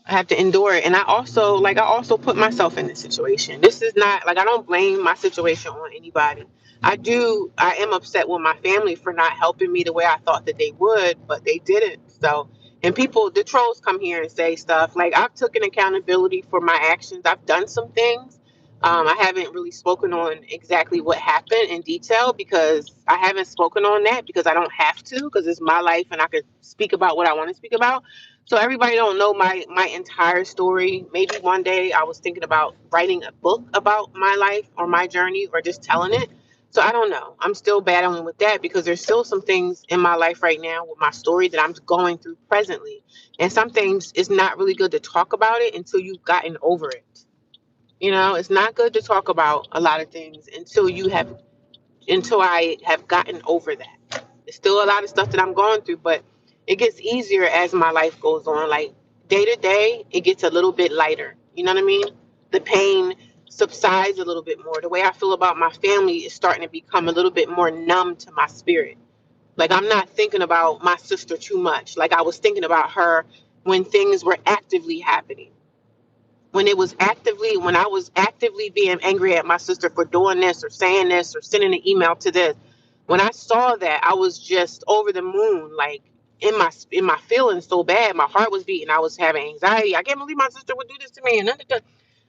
Speaker 1: I have to endure it. And I also put myself in this situation. This is not like I don't blame my situation on anybody. I am upset with my family for not helping me the way I thought that they would, but they didn't. So, and the trolls come here and say stuff like I've taken accountability for my actions. I've done some things. I haven't really spoken on exactly what happened in detail because I haven't spoken on that because I don't have to because it's my life and I could speak about what I want to speak about. So everybody don't know my entire story. Maybe one day I was thinking about writing a book about my life or my journey or just telling it. So I don't know. I'm still battling with that because there's still some things in my life right now with my story that I'm going through presently. And some things it's not really good to talk about it until you've gotten over it. It's not good to talk about a lot of things until I have gotten over that. There's still a lot of stuff that I'm going through, but it gets easier as my life goes on. Like day to day, it gets a little bit lighter. You know what I mean? The pain subsides a little bit more. The way I feel about my family is starting to become a little bit more numb to my spirit. Like I'm not thinking about my sister too much. Like I was thinking about her when things were actively happening when I was actively being angry at my sister for doing this or saying this or sending an email to this, when I saw that, I was just over the moon, like in my feelings so bad. My heart was beating. I was having anxiety. I can't believe my sister would do this to me. And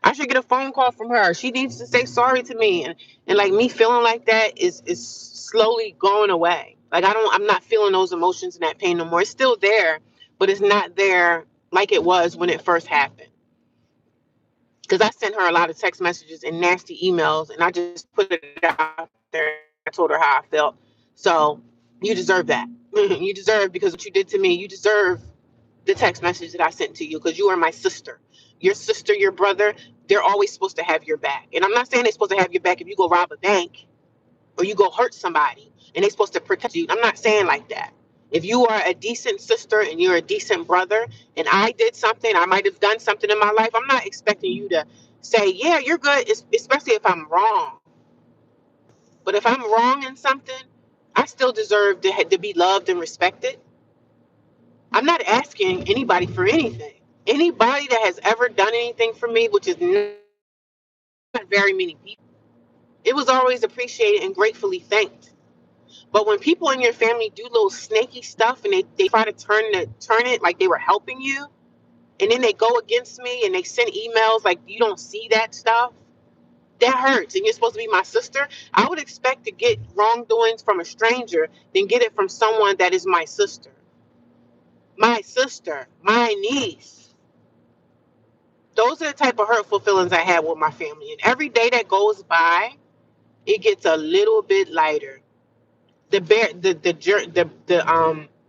Speaker 1: I should get a phone call from her. She needs to say sorry to me. And like me feeling like that is slowly going away. Like I'm not feeling those emotions and that pain no more. It's still there, but it's not there like it was when it first happened because I sent her a lot of text messages and nasty emails, and I just put it out there. I told her how I felt. So you deserve that. You deserve because what you did to me. You deserve the text message that I sent to you because you are my sister. Your sister, your brother, they're always supposed to have your back. And I'm not saying they're supposed to have your back if you go rob a bank or you go hurt somebody and they're supposed to protect you. I'm not saying like that. If you are a decent sister and you're a decent brother, and I did something, I might have done something in my life, I'm not expecting you to say, yeah, you're good, especially if I'm wrong. But if I'm wrong in something, I still deserve to be loved and respected. I'm not asking anybody for anything. Anybody that has ever done anything for me, which is not very many people, it was always appreciated and gratefully thanked. But when people in your family do little snaky stuff and they try to turn it like they were helping you, and then they go against me and they send emails like you don't see that stuff, that hurts. And you're supposed to be my sister. I would expect to get wrongdoings from a stranger than get it from someone that is my sister, my niece. Those are the type of hurtful feelings I had with my family. And every day that goes by, it gets a little bit lighter. The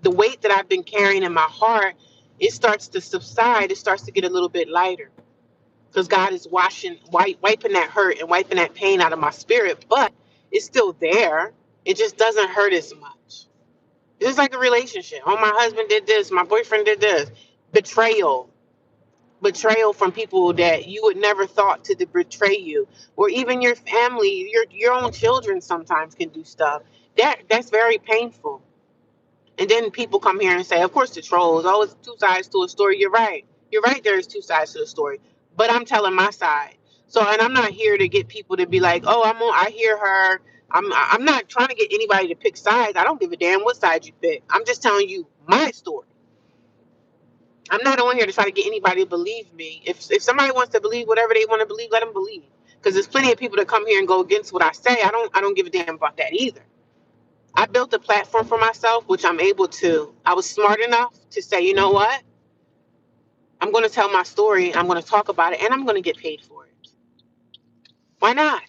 Speaker 1: weight that I've been carrying in my heart, it starts to subside. It starts to get a little bit lighter because God is wiping that hurt and wiping that pain out of my spirit. But it's still there. It just doesn't hurt as much. It's just like a relationship. Oh, my husband did this. My boyfriend did this. Betrayal. Betrayal from people that you would never thought to betray you, or even your family, your own children sometimes can do stuff that's very painful. And then people come here and say, of course, the trolls, oh, it's two sides to a story. You're right. You're right. There's two sides to the story. But I'm telling my side. So, and I'm not here to get people to be like, oh, I hear her. I'm not trying to get anybody to pick sides. I don't give a damn what side you pick. I'm just telling you my story. I'm not on here to try to get anybody to believe me. If somebody wants to believe whatever they want to believe, let them believe. Because there's plenty of people that come here and go against what I say. I don't give a damn about that either. I built a platform for myself, which I'm able to. I was smart enough to say, you know what? I'm going to tell my story. I'm going to talk about it, and I'm going to get paid for it. Why not?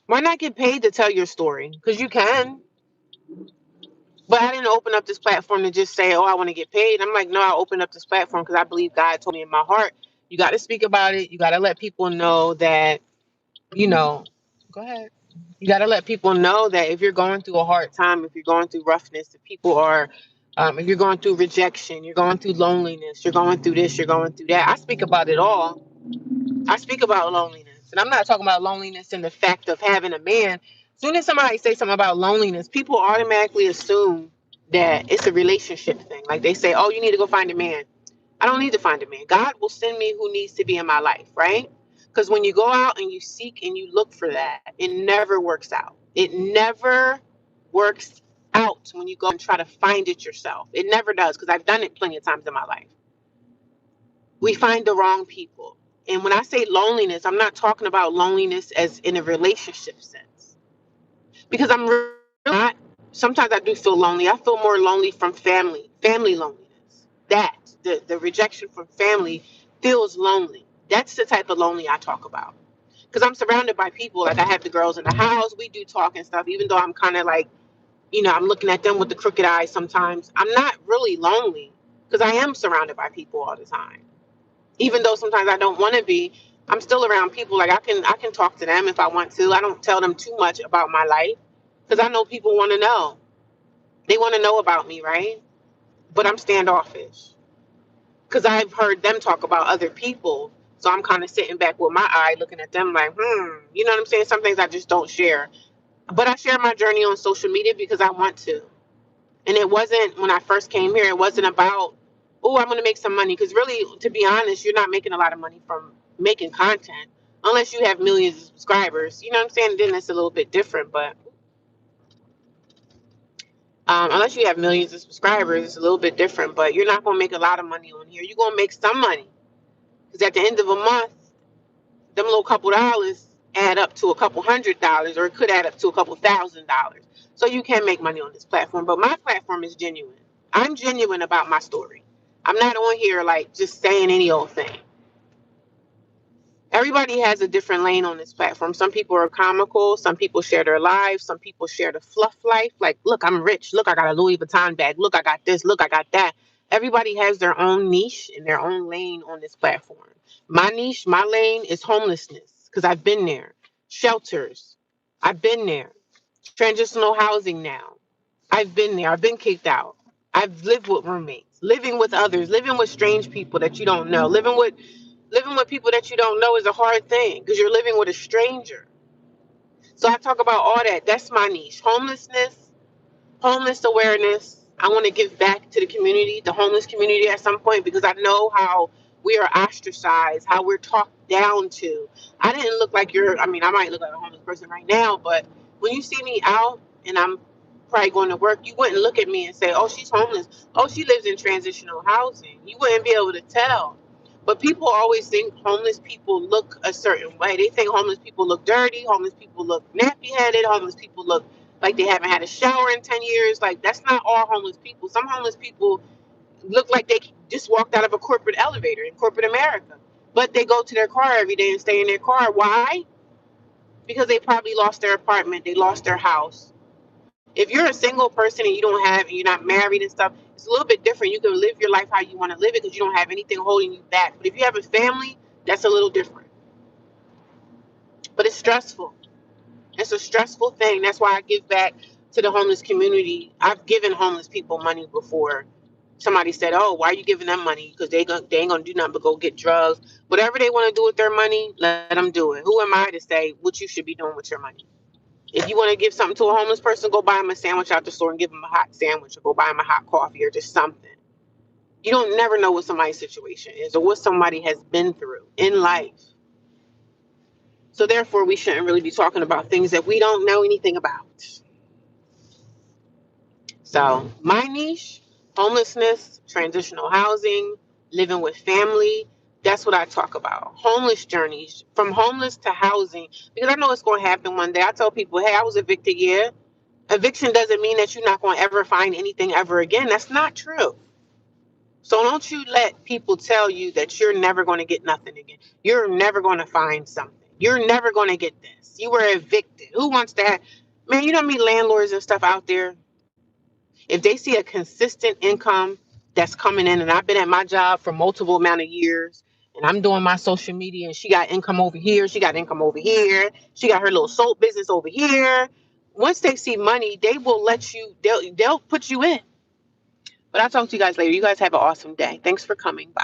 Speaker 1: Why not get paid to tell your story? Because you can. But I didn't open up this platform to just say, oh, I want to get paid. I'm like, no, I opened up this platform because I believe God told me in my heart, you got to speak about it. You got to let people know that, you know, go ahead. You got to let people know that if you're going through a hard time, if you're going through roughness, if people are, if you're going through rejection, you're going through loneliness, you're going through this, you're going through that. I speak about it all. I speak about loneliness. And I'm not talking about loneliness in the fact of having a man. As soon as somebody say something about loneliness, people automatically assume that it's a relationship thing. Like they say, oh, you need to go find a man. I don't need to find a man. God will send me who needs to be in my life, right? Because when you go out and you seek and you look for that, it never works out. It never works out when you go and try to find it yourself. It never does, because I've done it plenty of times in my life. We find the wrong people. And when I say loneliness, I'm not talking about loneliness as in a relationship sense. Because I'm really not. Sometimes I do feel lonely. I feel more lonely from family loneliness. That, the rejection from family feels lonely. That's the type of lonely I talk about. Because I'm surrounded by people. Like I have the girls in the house. We do talk and stuff, even though I'm kind of like, I'm looking at them with the crooked eyes sometimes. I'm not really lonely because I am surrounded by people all the time. Even though sometimes I don't want to be, I'm still around people. Like I can talk to them if I want to. I don't tell them too much about my life because I know people want to know. They want to know about me, right? But I'm standoffish because I've heard them talk about other people. So I'm kind of sitting back with my eye looking at them like, you know what I'm saying? Some things I just don't share. But I share my journey on social media because I want to. And it wasn't, when I first came here, it wasn't about, oh, I'm going to make some money. Because really, to be honest, you're not making a lot of money from making content unless you have millions of subscribers. You know what I'm saying? Then it's a little bit different. But unless you have millions of subscribers, it's a little bit different. But you're not going to make a lot of money on here. You're going to make some money. Because at the end of a month, them little couple dollars add up to a couple $100, or it could add up to a couple $1,000. So you can make money on this platform. But my platform is genuine. I'm genuine about my story. I'm not on here like just saying any old thing. Everybody has a different lane on this platform. Some people are comical. Some people share their lives. Some people share the fluff life. Like, look, I'm rich. Look, I got a Louis Vuitton bag. Look, I got this. Look, I got that. Everybody has their own niche and their own lane on this platform. My niche, my lane is homelessness because I've been there. Shelters, I've been there. Transitional housing now. I've been there. I've been kicked out. I've lived with roommates, living with others, living with strange people that you don't know, living with people that you don't know is a hard thing because you're living with a stranger. So I talk about all that. That's my niche. Homelessness, homeless awareness. I want to give back to the community, the homeless community at some point, because I know how we are ostracized, how we're talked down to. I didn't look like I might look like a homeless person right now, but when you see me out and I'm probably going to work, you wouldn't look at me and say, oh, she's homeless. Oh, she lives in transitional housing. You wouldn't be able to tell. But people always think homeless people look a certain way. They think homeless people look dirty, homeless people look nappy-headed, homeless people look like they haven't had a shower in 10 years. Like, that's not all homeless people. Some homeless people look like they just walked out of a corporate elevator in corporate America. But they go to their car every day and stay in their car. Why? Because they probably lost their apartment. They lost their house. If you're a single person and you're not married and stuff, it's a little bit different. You can live your life how you want to live it because you don't have anything holding you back. But if you have a family, that's a little different. But it's stressful. It's a stressful thing. That's why I give back to the homeless community. I've given homeless people money before. Somebody said, "Oh, why are you giving them money? Because they ain't gonna do nothing but go get drugs. Whatever they want to do with their money, let them do it. Who am I to say what you should be doing with your money? If you want to give something to a homeless person, go buy them a sandwich out the store and give them a hot sandwich, or go buy them a hot coffee, or just something. You don't never know what somebody's situation is or what somebody has been through in life. So therefore, we shouldn't really be talking about things that we don't know anything about. So my niche, homelessness, transitional housing, living with family, that's what I talk about. Homeless journeys, from homeless to housing, because I know it's going to happen one day. I tell people, hey, I was evicted, yeah. Eviction doesn't mean that you're not going to ever find anything ever again. That's not true. So don't you let people tell you that you're never going to get nothing again. You're never going to find something. You're never going to get this. You were evicted. Who wants that? Man, you know how many landlords and stuff out there? If they see a consistent income that's coming in, and I've been at my job for multiple amount of years, and I'm doing my social media, and she got income over here, she got income over here, she got her little soap business over here. Once they see money, they will let you. They'll put you in. But I'll talk to you guys later. You guys have an awesome day. Thanks for coming. Bye.